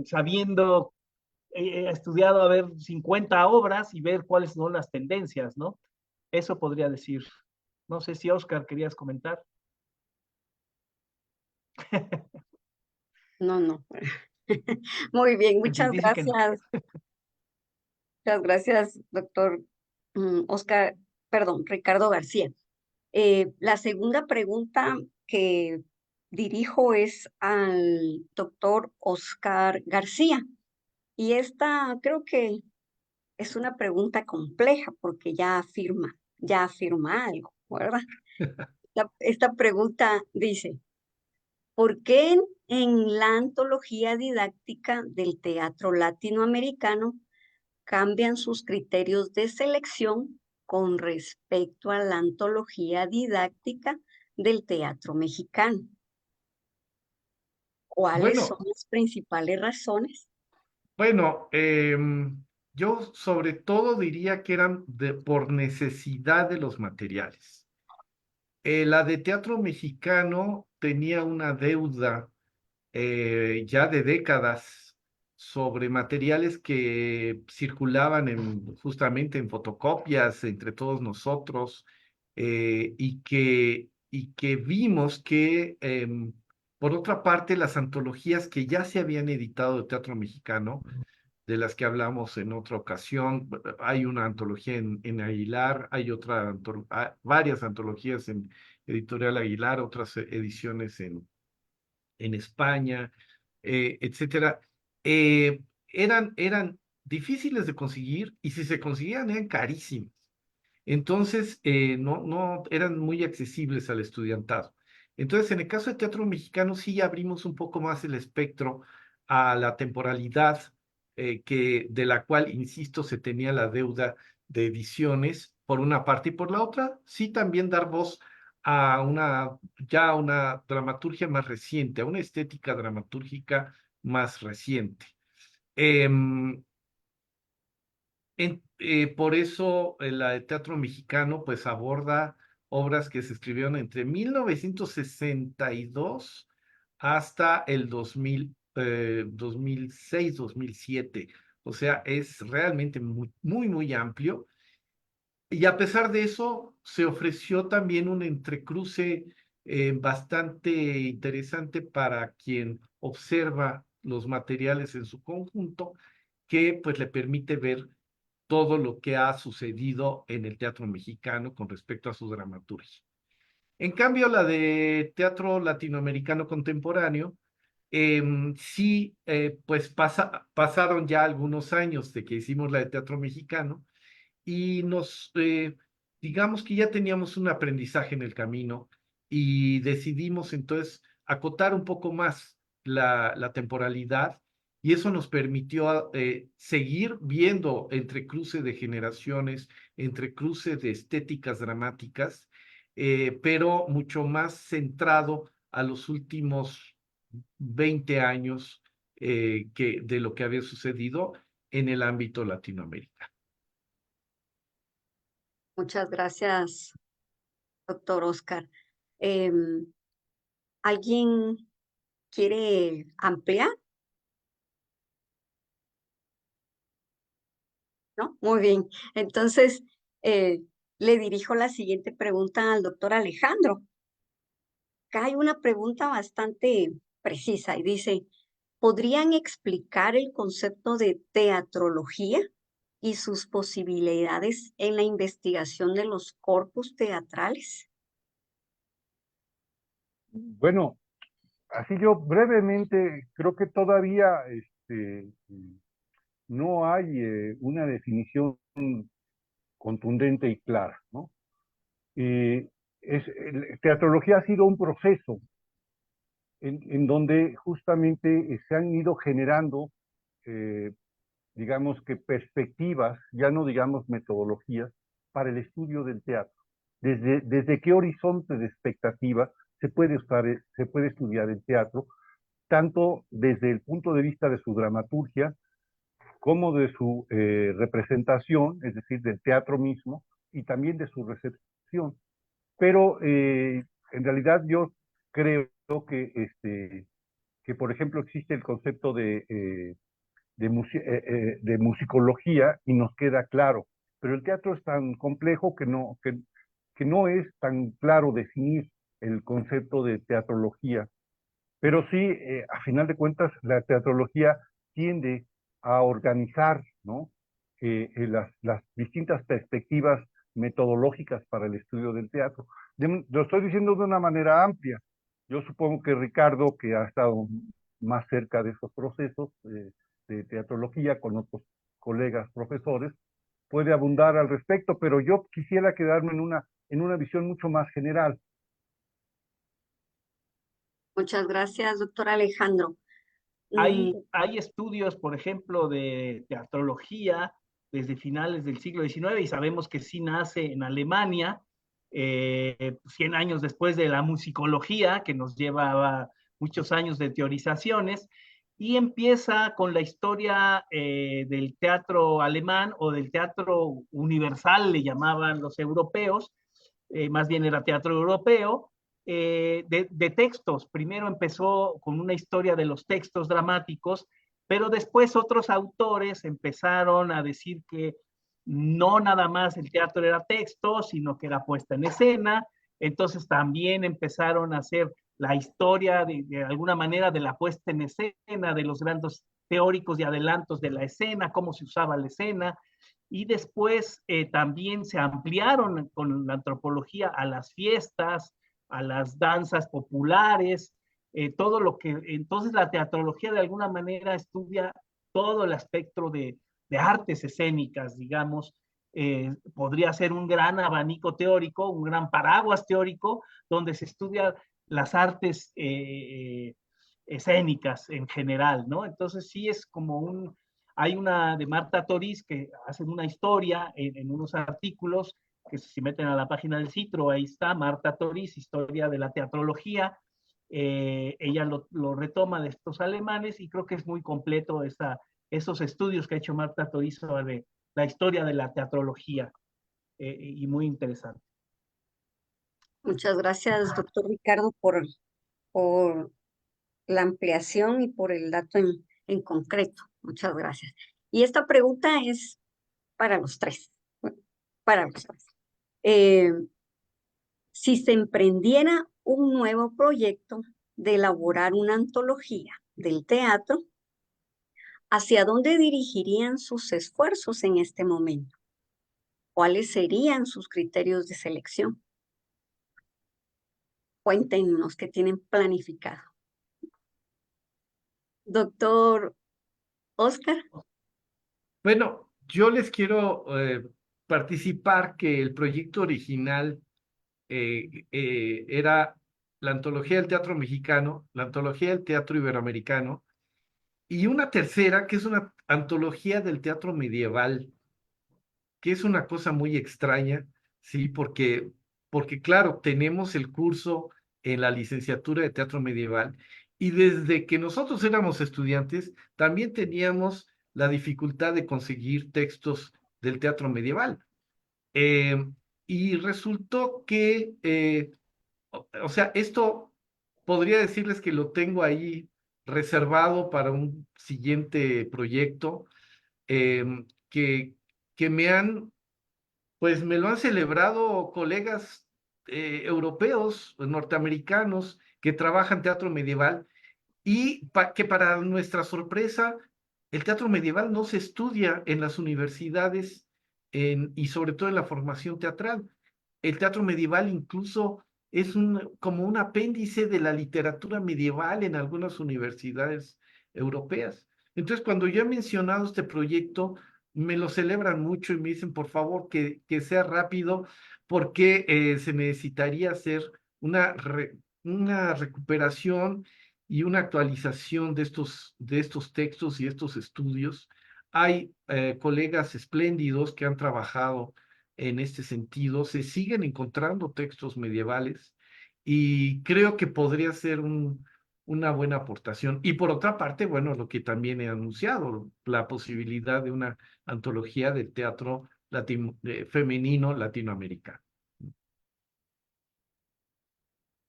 sabiendo he estudiado a ver 50 obras y ver cuáles son las tendencias, ¿no? Eso podría decir. No sé si Oscar querías comentar. No. Muy bien, muchas Dice que no. gracias. Muchas gracias, doctor Oscar, perdón, Ricardo García. La segunda pregunta que dirijo es al doctor Oscar García. Y esta creo que es una pregunta compleja porque ya afirma algo, ¿verdad? Esta pregunta dice, ¿por qué en la antología didáctica del teatro latinoamericano cambian sus criterios de selección con respecto a la antología didáctica del teatro mexicano? ¿Cuáles son Bueno, las principales razones? bueno, yo sobre todo diría que eran por necesidad de los materiales. La de teatro mexicano tenía una deuda ya de décadas sobre materiales que circulaban justamente en fotocopias entre todos nosotros y que vimos que, por otra parte, las antologías que ya se habían editado de teatro mexicano, de las que hablamos en otra ocasión, hay una antología en Aguilar, hay varias antologías en Editorial Aguilar, otras ediciones en España, etcétera, eran difíciles de conseguir y si se conseguían eran carísimas. Entonces, no eran muy accesibles al estudiantado. Entonces, en el caso de teatro mexicano, sí abrimos un poco más el espectro a la temporalidad, de la cual, insisto, se tenía la deuda de ediciones, por una parte, y por la otra, sí también dar voz a una dramaturgia más reciente, a una estética dramatúrgica más reciente. Em, por eso el teatro mexicano pues aborda obras que se escribieron entre 1962 hasta el 2006, 2007. O sea, es realmente muy, muy, muy amplio. Y a pesar de eso, se ofreció también un entrecruce bastante interesante para quien observa los materiales en su conjunto, que pues le permite ver todo lo que ha sucedido en el teatro mexicano con respecto a su dramaturgia. En cambio, la de teatro latinoamericano contemporáneo, sí, pues pasaron ya algunos años de que hicimos la de teatro mexicano y digamos que ya teníamos un aprendizaje en el camino y decidimos entonces acotar un poco más la temporalidad y eso nos permitió seguir viendo entre cruce de generaciones, entre cruce de estéticas dramáticas, pero mucho más centrado a los últimos 20 años de lo que había sucedido en el ámbito latinoamericano. Muchas gracias, doctor Oscar. ¿Alguien quiere ampliar? ¿No? Muy bien. Entonces, le dirijo la siguiente pregunta al doctor Alejandro. Acá hay una pregunta bastante precisa y dice, ¿podrían explicar el concepto de teatrología y sus posibilidades en la investigación de los corpus teatrales? Bueno, así yo brevemente, creo que todavía no hay una definición contundente y clara, ¿no? Teatrología ha sido un proceso en donde justamente se han ido generando, eh, digamos que perspectivas, ya no digamos metodologías, para el estudio del teatro. Desde qué horizonte de expectativa se puede estudiar el teatro, tanto desde el punto de vista de su dramaturgia, como de su representación, es decir, del teatro mismo, y también de su recepción. Pero en realidad yo creo que, por ejemplo, existe el concepto de musicología y nos queda claro, pero el teatro es tan complejo que no es tan claro definir el concepto de teatrología, pero sí, a final de cuentas, la teatrología tiende a organizar, ¿no? Las distintas perspectivas metodológicas para el estudio del teatro. Lo estoy diciendo de una manera amplia. Yo supongo que Ricardo, que ha estado más cerca de esos procesos de teatrología con otros colegas profesores, puede abundar al respecto, pero yo quisiera quedarme en una visión mucho más general. Muchas gracias, doctor Alejandro. Hay estudios, por ejemplo, de teatrología desde finales del siglo XIX y sabemos que sí nace en Alemania, 100 años después de la musicología, que nos llevaba muchos años de teorizaciones, y empieza con la historia del teatro alemán o del teatro universal, le llamaban los europeos, más bien era teatro europeo, de textos. Primero empezó con una historia de los textos dramáticos, pero después otros autores empezaron a decir que no nada más el teatro era texto, sino que era puesta en escena. Entonces también empezaron a hacer la historia de alguna manera de la puesta en escena, de los grandes teóricos y adelantos de la escena, cómo se usaba la escena, y después también se ampliaron con la antropología a las fiestas, a las danzas populares, todo lo que, entonces la teatrología de alguna manera estudia todo el espectro de artes escénicas, digamos, podría ser un gran abanico teórico, un gran paraguas teórico, donde se estudia las artes escénicas en general, ¿no? Entonces sí es como hay una de Marta Toriz que hace una historia en unos artículos que si meten a la página del Citro, ahí está, Marta Toriz, Historia de la Teatrología. Ella lo retoma de estos alemanes y creo que es muy completo esos estudios que ha hecho Marta Toriz sobre la historia de la teatrología y muy interesante. Muchas gracias, doctor Ricardo, por la ampliación y por el dato en concreto. Muchas gracias. Y esta pregunta es para los tres. Para los tres. Si se emprendiera un nuevo proyecto de elaborar una antología del teatro, ¿hacia dónde dirigirían sus esfuerzos en este momento? ¿Cuáles serían sus criterios de selección? Cuéntenos qué tienen planificado. Doctor Oscar. Bueno, yo les quiero participar que el proyecto original era la antología del teatro mexicano, la antología del teatro iberoamericano, y una tercera que es una antología del teatro medieval, que es una cosa muy extraña, ¿sí? Porque claro, tenemos el curso en la licenciatura de teatro medieval, y desde que nosotros éramos estudiantes, también teníamos la dificultad de conseguir textos del teatro medieval. Y resultó que, o sea, esto podría decirles que lo tengo ahí reservado para un siguiente proyecto, que, que pues me lo han celebrado colegas europeos, norteamericanos, que trabajan teatro medieval, y que para nuestra sorpresa, el teatro medieval no se estudia en las universidades y sobre todo en la formación teatral. El teatro medieval incluso es como un apéndice de la literatura medieval en algunas universidades europeas. Entonces, cuando yo he mencionado este proyecto, me lo celebran mucho y me dicen, por favor, que sea rápido, porque se necesitaría hacer una recuperación y una actualización de estos textos y estos estudios. Hay colegas espléndidos que han trabajado en este sentido, se siguen encontrando textos medievales y creo que podría ser una buena aportación. Y por otra parte, bueno, lo que también he anunciado, la posibilidad de una antología del teatro femenino latinoamericano.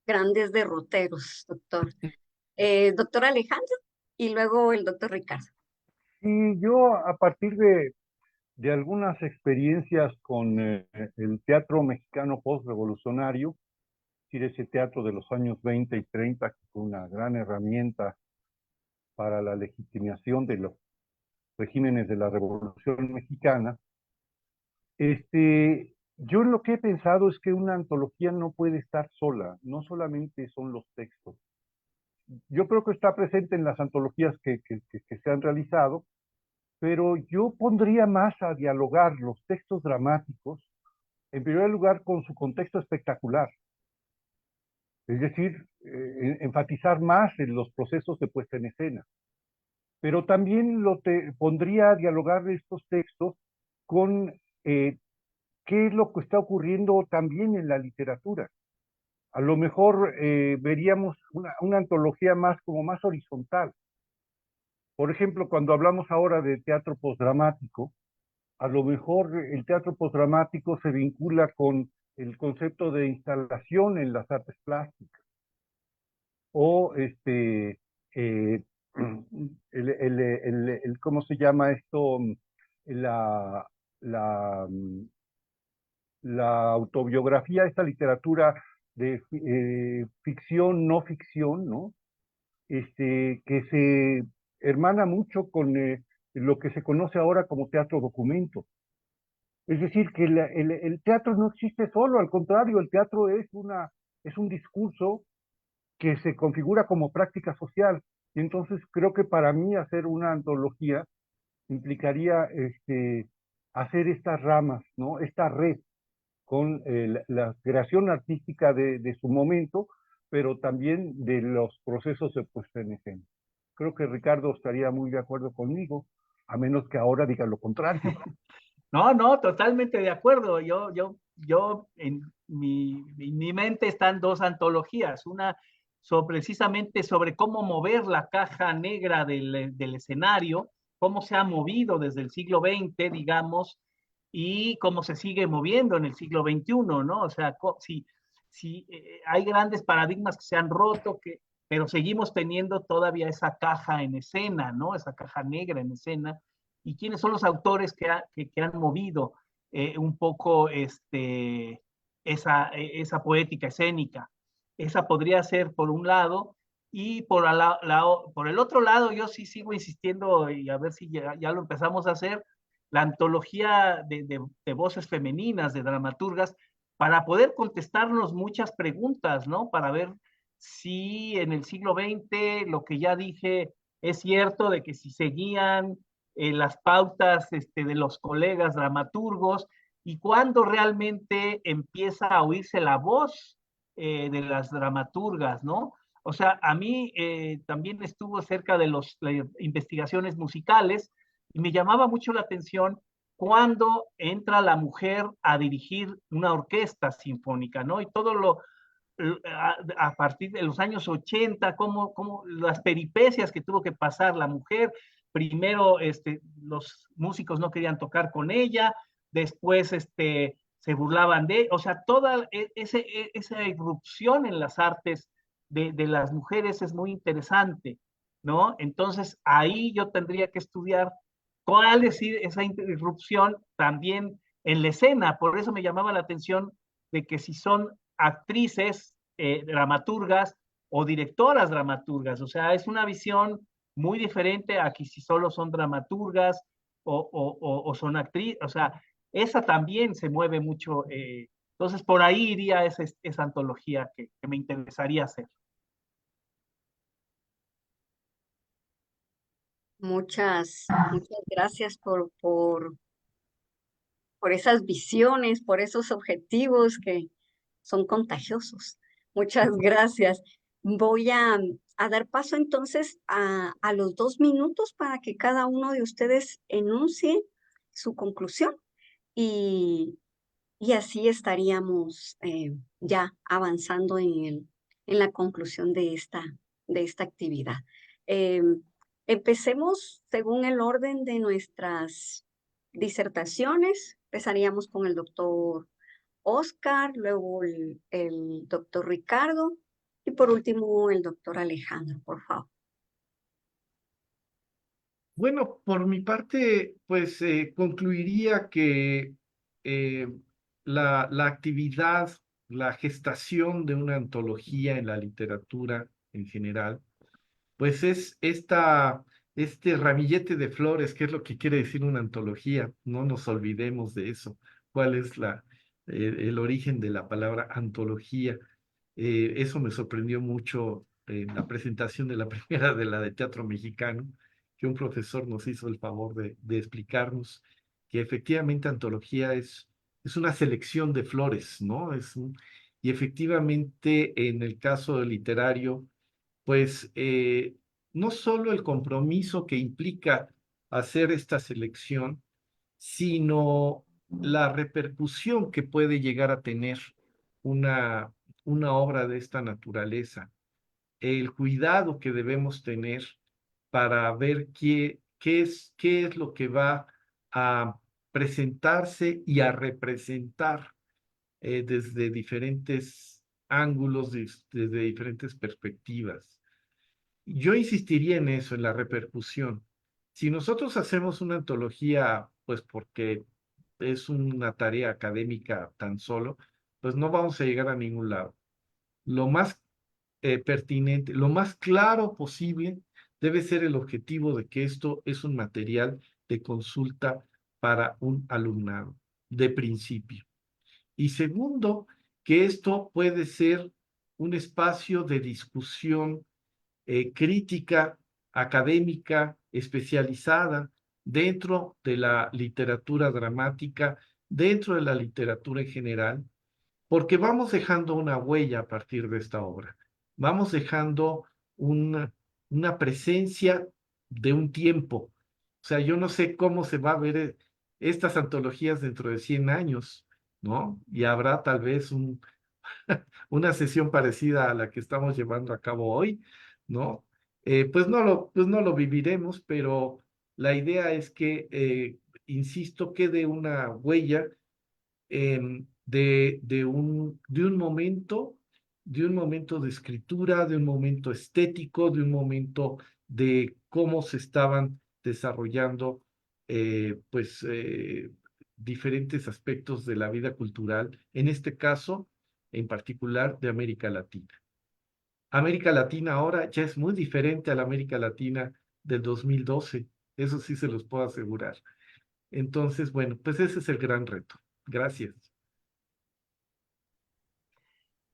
Grandes derroteros, doctor. Doctor Alejandro y luego el doctor Ricardo. Y yo, a partir de algunas experiencias con el teatro mexicano postrevolucionario, es decir, ese teatro de los años 20 y 30, que fue una gran herramienta para la legitimación de los regímenes de la Revolución Mexicana, yo lo que he pensado es que una antología no puede estar sola, no solamente son los textos. Yo creo que está presente en las antologías que se han realizado, pero yo pondría más a dialogar los textos dramáticos, en primer lugar con su contexto espectacular, es decir, enfatizar más en los procesos de puesta en escena. Pero también pondría a dialogar estos textos con qué es lo que está ocurriendo también en la literatura. A lo mejor veríamos una antología como más horizontal. Por ejemplo, cuando hablamos ahora de teatro postdramático, a lo mejor el teatro postdramático se vincula con el concepto de instalación en las artes plásticas. O ¿cómo se llama esto? La, la, la autobiografía, esta literatura de ficción, no ficción, ¿no? Que se hermana mucho con lo que se conoce ahora como teatro documento. Es decir, que el teatro no existe solo, al contrario, el teatro es un discurso que se configura como práctica social. Y entonces creo que para mí hacer una antología implicaría hacer estas ramas, ¿no? Esta red con la creación artística de su momento, pero también de los procesos de puesta en escena. Creo que Ricardo estaría muy de acuerdo conmigo, a menos que ahora diga lo contrario. No, totalmente de acuerdo. Yo yo en mi mente están dos antologías, una precisamente sobre cómo mover la caja negra del escenario, cómo se ha movido desde el siglo XX, digamos, y cómo se sigue moviendo en el siglo XXI, ¿no? O sea, si hay grandes paradigmas que se han roto, pero seguimos teniendo todavía esa caja en escena, ¿no? Esa caja negra en escena. ¿Y quiénes son los autores que han movido un poco esa poética escénica? Esa podría ser por un lado, y por el otro lado, yo sí sigo insistiendo, y a ver si ya lo empezamos a hacer, la antología de voces femeninas, de dramaturgas, para poder contestarnos muchas preguntas, ¿no? Para ver si en el siglo XX lo que ya dije es cierto, de que si seguían las pautas de los colegas dramaturgos, y cuándo realmente empieza a oírse la voz de las dramaturgas, ¿no? O sea, a mí también estuvo cerca de las investigaciones musicales, y me llamaba mucho la atención cuando entra la mujer a dirigir una orquesta sinfónica, ¿no? Y todo a partir de los años 80, como las peripecias que tuvo que pasar la mujer. Primero, los músicos no querían tocar con ella, después se burlaban o sea, toda esa irrupción en las artes de las mujeres es muy interesante, ¿no? Entonces, ahí yo tendría que estudiar cuál es esa irrupción también en la escena. Por eso me llamaba la atención de que si son actrices, dramaturgas o directoras dramaturgas. O sea, es una visión muy diferente a que si solo son dramaturgas o son actrices. O sea, esa también se mueve mucho. Entonces, por ahí iría esa antología que me interesaría hacer. Muchas gracias por esas visiones, por esos objetivos que son contagiosos. Muchas gracias. Voy a dar paso entonces a los 2 minutos para que cada uno de ustedes enuncie su conclusión, y así estaríamos ya avanzando en la conclusión de esta actividad. Empecemos según el orden de nuestras disertaciones. Empezaríamos con el doctor Oscar, luego el doctor Ricardo y por último el doctor Alejandro, por favor. Bueno, por mi parte, pues concluiría que eh, la actividad, la gestación de una antología en la literatura en general, pues es este ramillete de flores, que es lo que quiere decir una antología. No nos olvidemos de eso. ¿Cuál es el origen de la palabra antología? Eso me sorprendió mucho en la presentación de la primera de la de teatro mexicano, que un profesor nos hizo el favor de explicarnos que efectivamente antología es una selección de flores, ¿no? Y efectivamente en el caso literario, pues no solo el compromiso que implica hacer esta selección, sino la repercusión que puede llegar a tener una, una obra de esta naturaleza, el cuidado que debemos tener para ver qué es lo que va a presentarse y a representar desde diferentes ángulos, desde diferentes perspectivas. Yo insistiría en eso, en la repercusión. Si nosotros hacemos una antología, pues porque es una tarea académica tan solo, pues no vamos a llegar a ningún lado. Lo más pertinente, lo más claro posible debe ser el objetivo de que esto es un material de consulta para un alumnado, de principio. Y segundo, que esto puede ser un espacio de discusión crítica, académica, especializada dentro de la literatura dramática, dentro de la literatura en general, porque vamos dejando una huella a partir de esta obra. Vamos dejando una presencia de un tiempo. O sea, yo no sé cómo se va a ver estas antologías dentro de 100 años, ¿no? Y habrá tal vez una sesión parecida a la que estamos llevando a cabo hoy, ¿no? Pues no lo viviremos, pero la idea es que, insisto, quede una huella de un momento de escritura, de un momento estético, de un momento de cómo se estaban desarrollando, pues, diferentes aspectos de la vida cultural, en este caso, en particular, de América Latina. América Latina ahora ya es muy diferente a la América Latina del 2012, eso sí se los puedo asegurar. Entonces, bueno, pues ese es el gran reto. Gracias.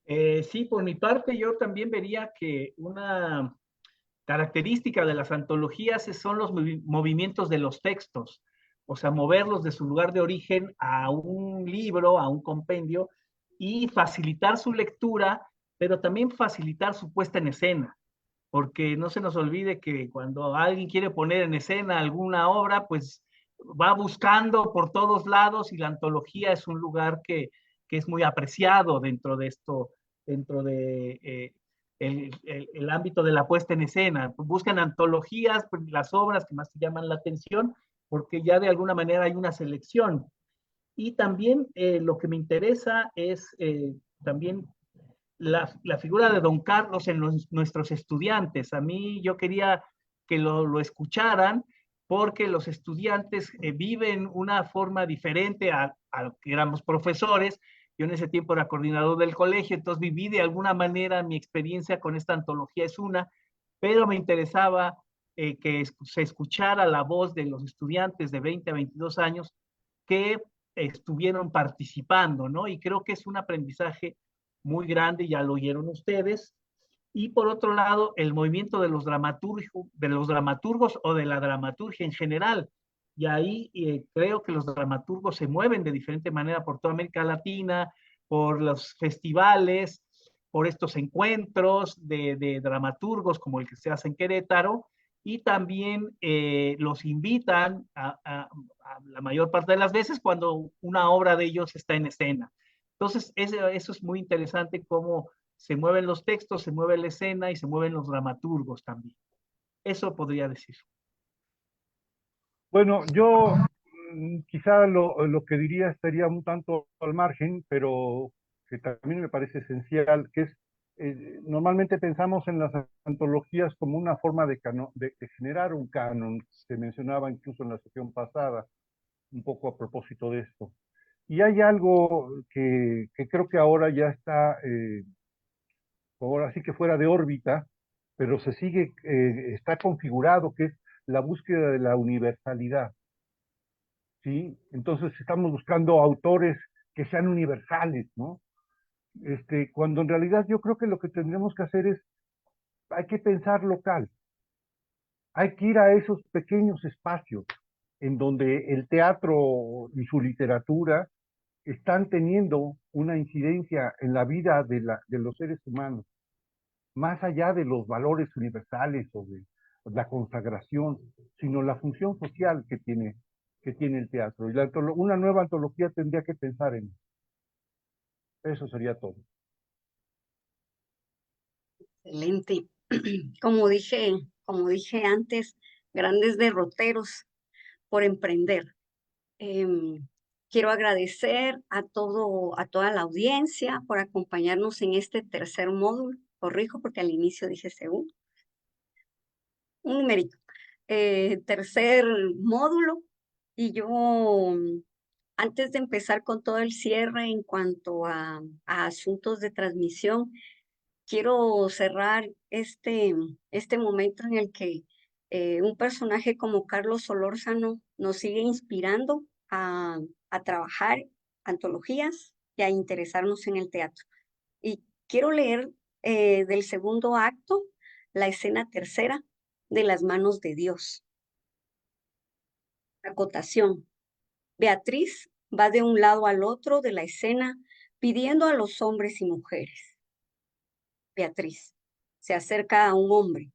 Sí, por mi parte, yo también vería que una característica de las antologías son los movimientos de los textos, o sea, moverlos de su lugar de origen a un libro, a un compendio, y facilitar su lectura, pero también facilitar su puesta en escena, porque no se nos olvide que cuando alguien quiere poner en escena alguna obra, pues va buscando por todos lados y la antología es un lugar que es muy apreciado dentro de esto, dentro de el ámbito de la puesta en escena. Buscan antologías, pues, las obras que más te llaman la atención, porque ya de alguna manera hay una selección. Y también lo que me interesa es también la figura de Don Carlos en nuestros estudiantes. A mí yo quería que lo escucharan porque los estudiantes viven una forma diferente a lo que éramos profesores. Yo en ese tiempo era coordinador del colegio, entonces viví de alguna manera mi experiencia con esta antología es una, pero me interesaba que se escuchara la voz de los estudiantes de 20 a 22 años que estuvieron participando, ¿no? Y creo que es un aprendizaje muy grande, ya lo oyeron ustedes. Y por otro lado, el movimiento de los dramaturgos o de la dramaturgia en general. Y ahí creo que los dramaturgos se mueven de diferente manera por toda América Latina, por los festivales, por estos encuentros de dramaturgos como el que se hace en Querétaro, y también los invitan a la mayor parte de las veces cuando una obra de ellos está en escena. Entonces, eso es muy interesante cómo se mueven los textos, se mueve la escena y se mueven los dramaturgos también. Eso podría decir. Bueno, yo quizá lo que diría estaría un tanto al margen, pero que también me parece esencial, que es, normalmente pensamos en las antologías como una forma de generar un canon, se mencionaba incluso en la sesión pasada, un poco a propósito de esto. Y hay algo que creo que ahora ya está, ahora sí que fuera de órbita, pero se sigue, está configurado, que es la búsqueda de la universalidad. ¿Sí? Entonces estamos buscando autores que sean universales, ¿no? Cuando en realidad yo creo que lo que tendremos que hacer es, hay que pensar local, hay que ir a esos pequeños espacios en donde el teatro y su literatura están teniendo una incidencia en la vida de los seres humanos, más allá de los valores universales o de la consagración, sino la función social que tiene el teatro. Y una nueva antología tendría que pensar en eso. Sería todo. Excelente. Como dije antes, grandes derroteros por emprender. Quiero agradecer a toda la audiencia por acompañarnos en este tercer módulo. Corrijo porque al inicio dije segundo. Un numerito. Tercer módulo. Y yo, antes de empezar con todo el cierre en cuanto a asuntos de transmisión, quiero cerrar este momento en el que un personaje como Carlos Solórzano nos sigue inspirando a trabajar antologías y a interesarnos en el teatro. Y quiero leer del segundo acto la escena tercera de Las manos de Dios. Acotación. Beatriz va de un lado al otro de la escena pidiendo a los hombres y mujeres. Beatriz se acerca a un hombre.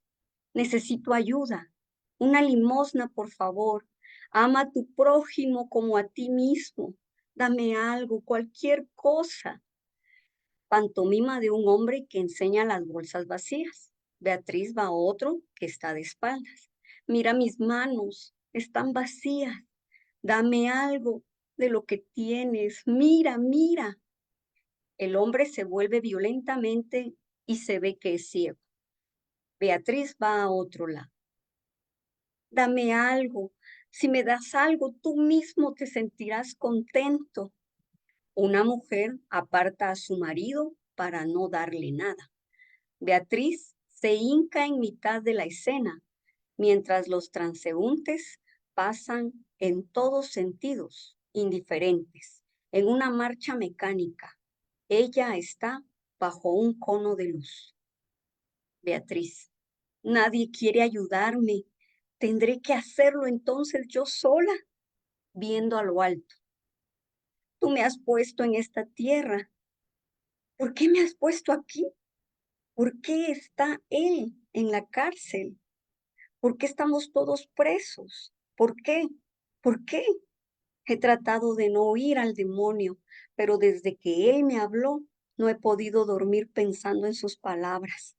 Necesito ayuda. Una limosna, por favor. Ama a tu prójimo como a ti mismo. Dame algo, cualquier cosa. Pantomima de un hombre que enseña las bolsas vacías. Beatriz va a otro que está de espaldas. Mira mis manos, están vacías. Dame algo de lo que tienes. Mira, mira. El hombre se vuelve violentamente y se ve que es ciego. Beatriz va a otro lado. Dame algo. Si me das algo, tú mismo te sentirás contento. Una mujer aparta a su marido para no darle nada. Beatriz se hinca en mitad de la escena, mientras los transeúntes pasan en todos sentidos, indiferentes, en una marcha mecánica. Ella está bajo un cono de luz. Beatriz, nadie quiere ayudarme. ¿Tendré que hacerlo entonces yo sola? Viendo a lo alto. Tú me has puesto en esta tierra. ¿Por qué me has puesto aquí? ¿Por qué está él en la cárcel? ¿Por qué estamos todos presos? ¿Por qué? ¿Por qué? He tratado de no oír al demonio, pero desde que él me habló, no he podido dormir pensando en sus palabras.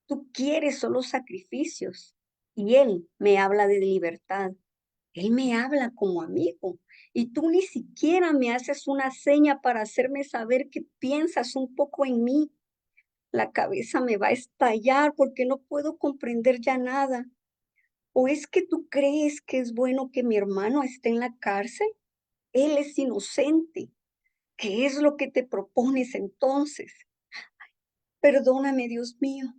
Tú quieres solo sacrificios y él me habla de libertad. Él me habla como amigo y tú ni siquiera me haces una seña para hacerme saber que piensas un poco en mí. La cabeza me va a estallar porque no puedo comprender ya nada. ¿O es que tú crees que es bueno que mi hermano esté en la cárcel? Él es inocente. ¿Qué es lo que te propones entonces? Perdóname, Dios mío,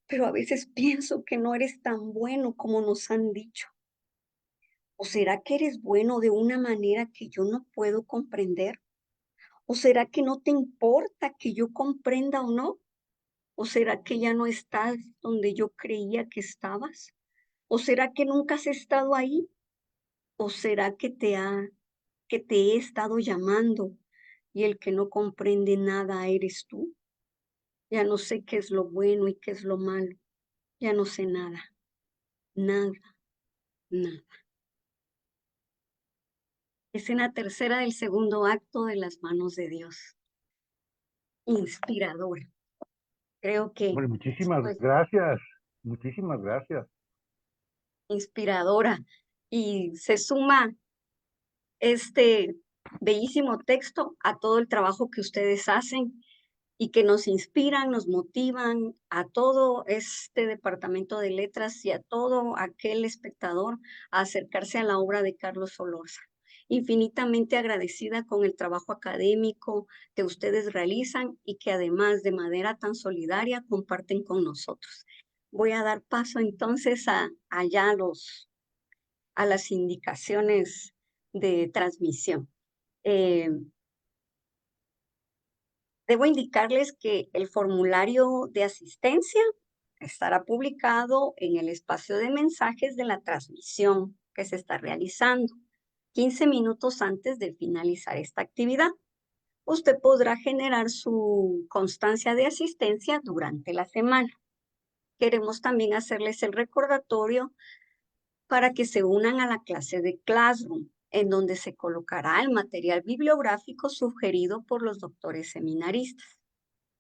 pero a veces pienso que no eres tan bueno como nos han dicho. ¿O será que eres bueno de una manera que yo no puedo comprender? ¿O será que no te importa que yo comprenda o no? ¿O será que ya no estás donde yo creía que estabas? ¿O será que nunca has estado ahí? ¿O será que te he estado llamando y el que no comprende nada eres tú? Ya no sé qué es lo bueno y qué es lo malo. Ya no sé nada, nada, nada. Escena tercera del segundo acto de Las manos de Dios. Inspiradora. Creo que Bueno, muchísimas pues, gracias. Muchísimas gracias. inspiradora. Y se suma este bellísimo texto a todo el trabajo que ustedes hacen y que nos inspiran, nos motivan a todo este departamento de letras y a todo aquel espectador a acercarse a la obra de Carlos Solorza. Infinitamente agradecida con el trabajo académico que ustedes realizan y que además de manera tan solidaria comparten con nosotros. Voy a dar paso entonces allá a las indicaciones de transmisión. Debo indicarles que el formulario de asistencia estará publicado en el espacio de mensajes de la transmisión que se está realizando 15 minutos antes de finalizar esta actividad. Usted podrá generar su constancia de asistencia durante la semana. Queremos también hacerles el recordatorio para que se unan a la clase de Classroom, en donde se colocará el material bibliográfico sugerido por los doctores seminaristas.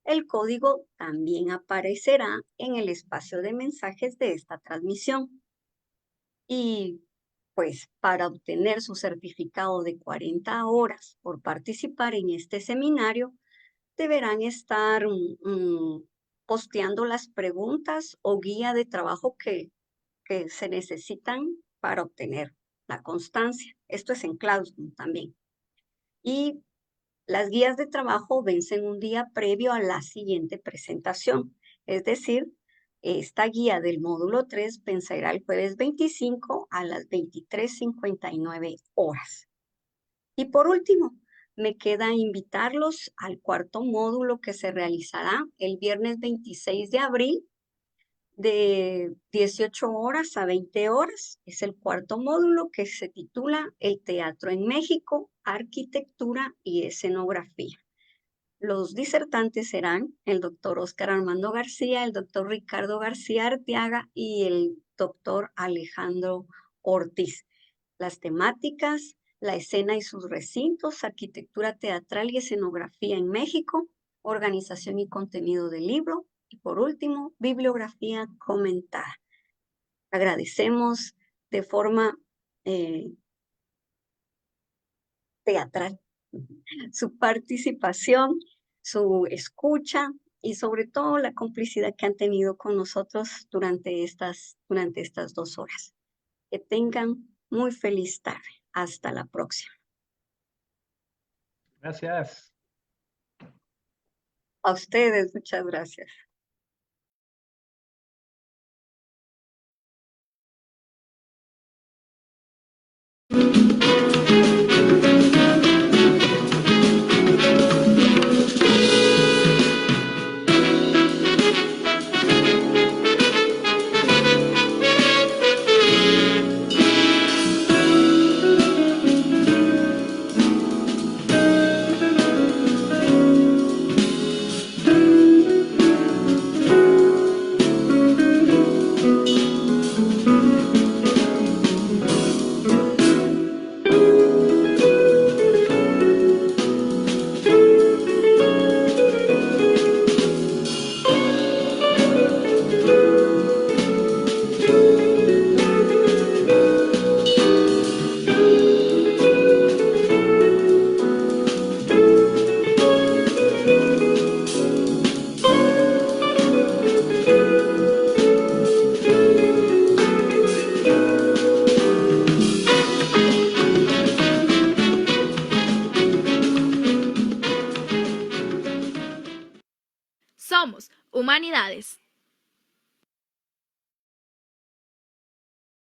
El código también aparecerá en el espacio de mensajes de esta transmisión. Y pues para obtener su certificado de 40 horas por participar en este seminario, deberán estar posteando las preguntas o guía de trabajo que se necesitan para obtener la constancia. Esto es en Classroom también. Y las guías de trabajo vencen un día previo a la siguiente presentación. Es decir, esta guía del módulo 3 vencerá el jueves 25 a las 23:59 horas. Y por último, me queda invitarlos al cuarto módulo que se realizará el viernes 26 de abril de 18 horas a 20 horas. Es el cuarto módulo que se titula El Teatro en México, Arquitectura y Escenografía. Los disertantes serán el doctor Óscar Armando García, el doctor Ricardo García Arteaga y el doctor Alejandro Ortiz. Las temáticas, la escena y sus recintos, arquitectura teatral y escenografía en México, organización y contenido del libro, y por último, bibliografía comentada. Agradecemos de forma teatral su participación, su escucha y sobre todo la complicidad que han tenido con nosotros durante estas 2 horas. Que tengan muy feliz tarde. Hasta la próxima. Gracias. A ustedes, muchas gracias. Somos Humanidades.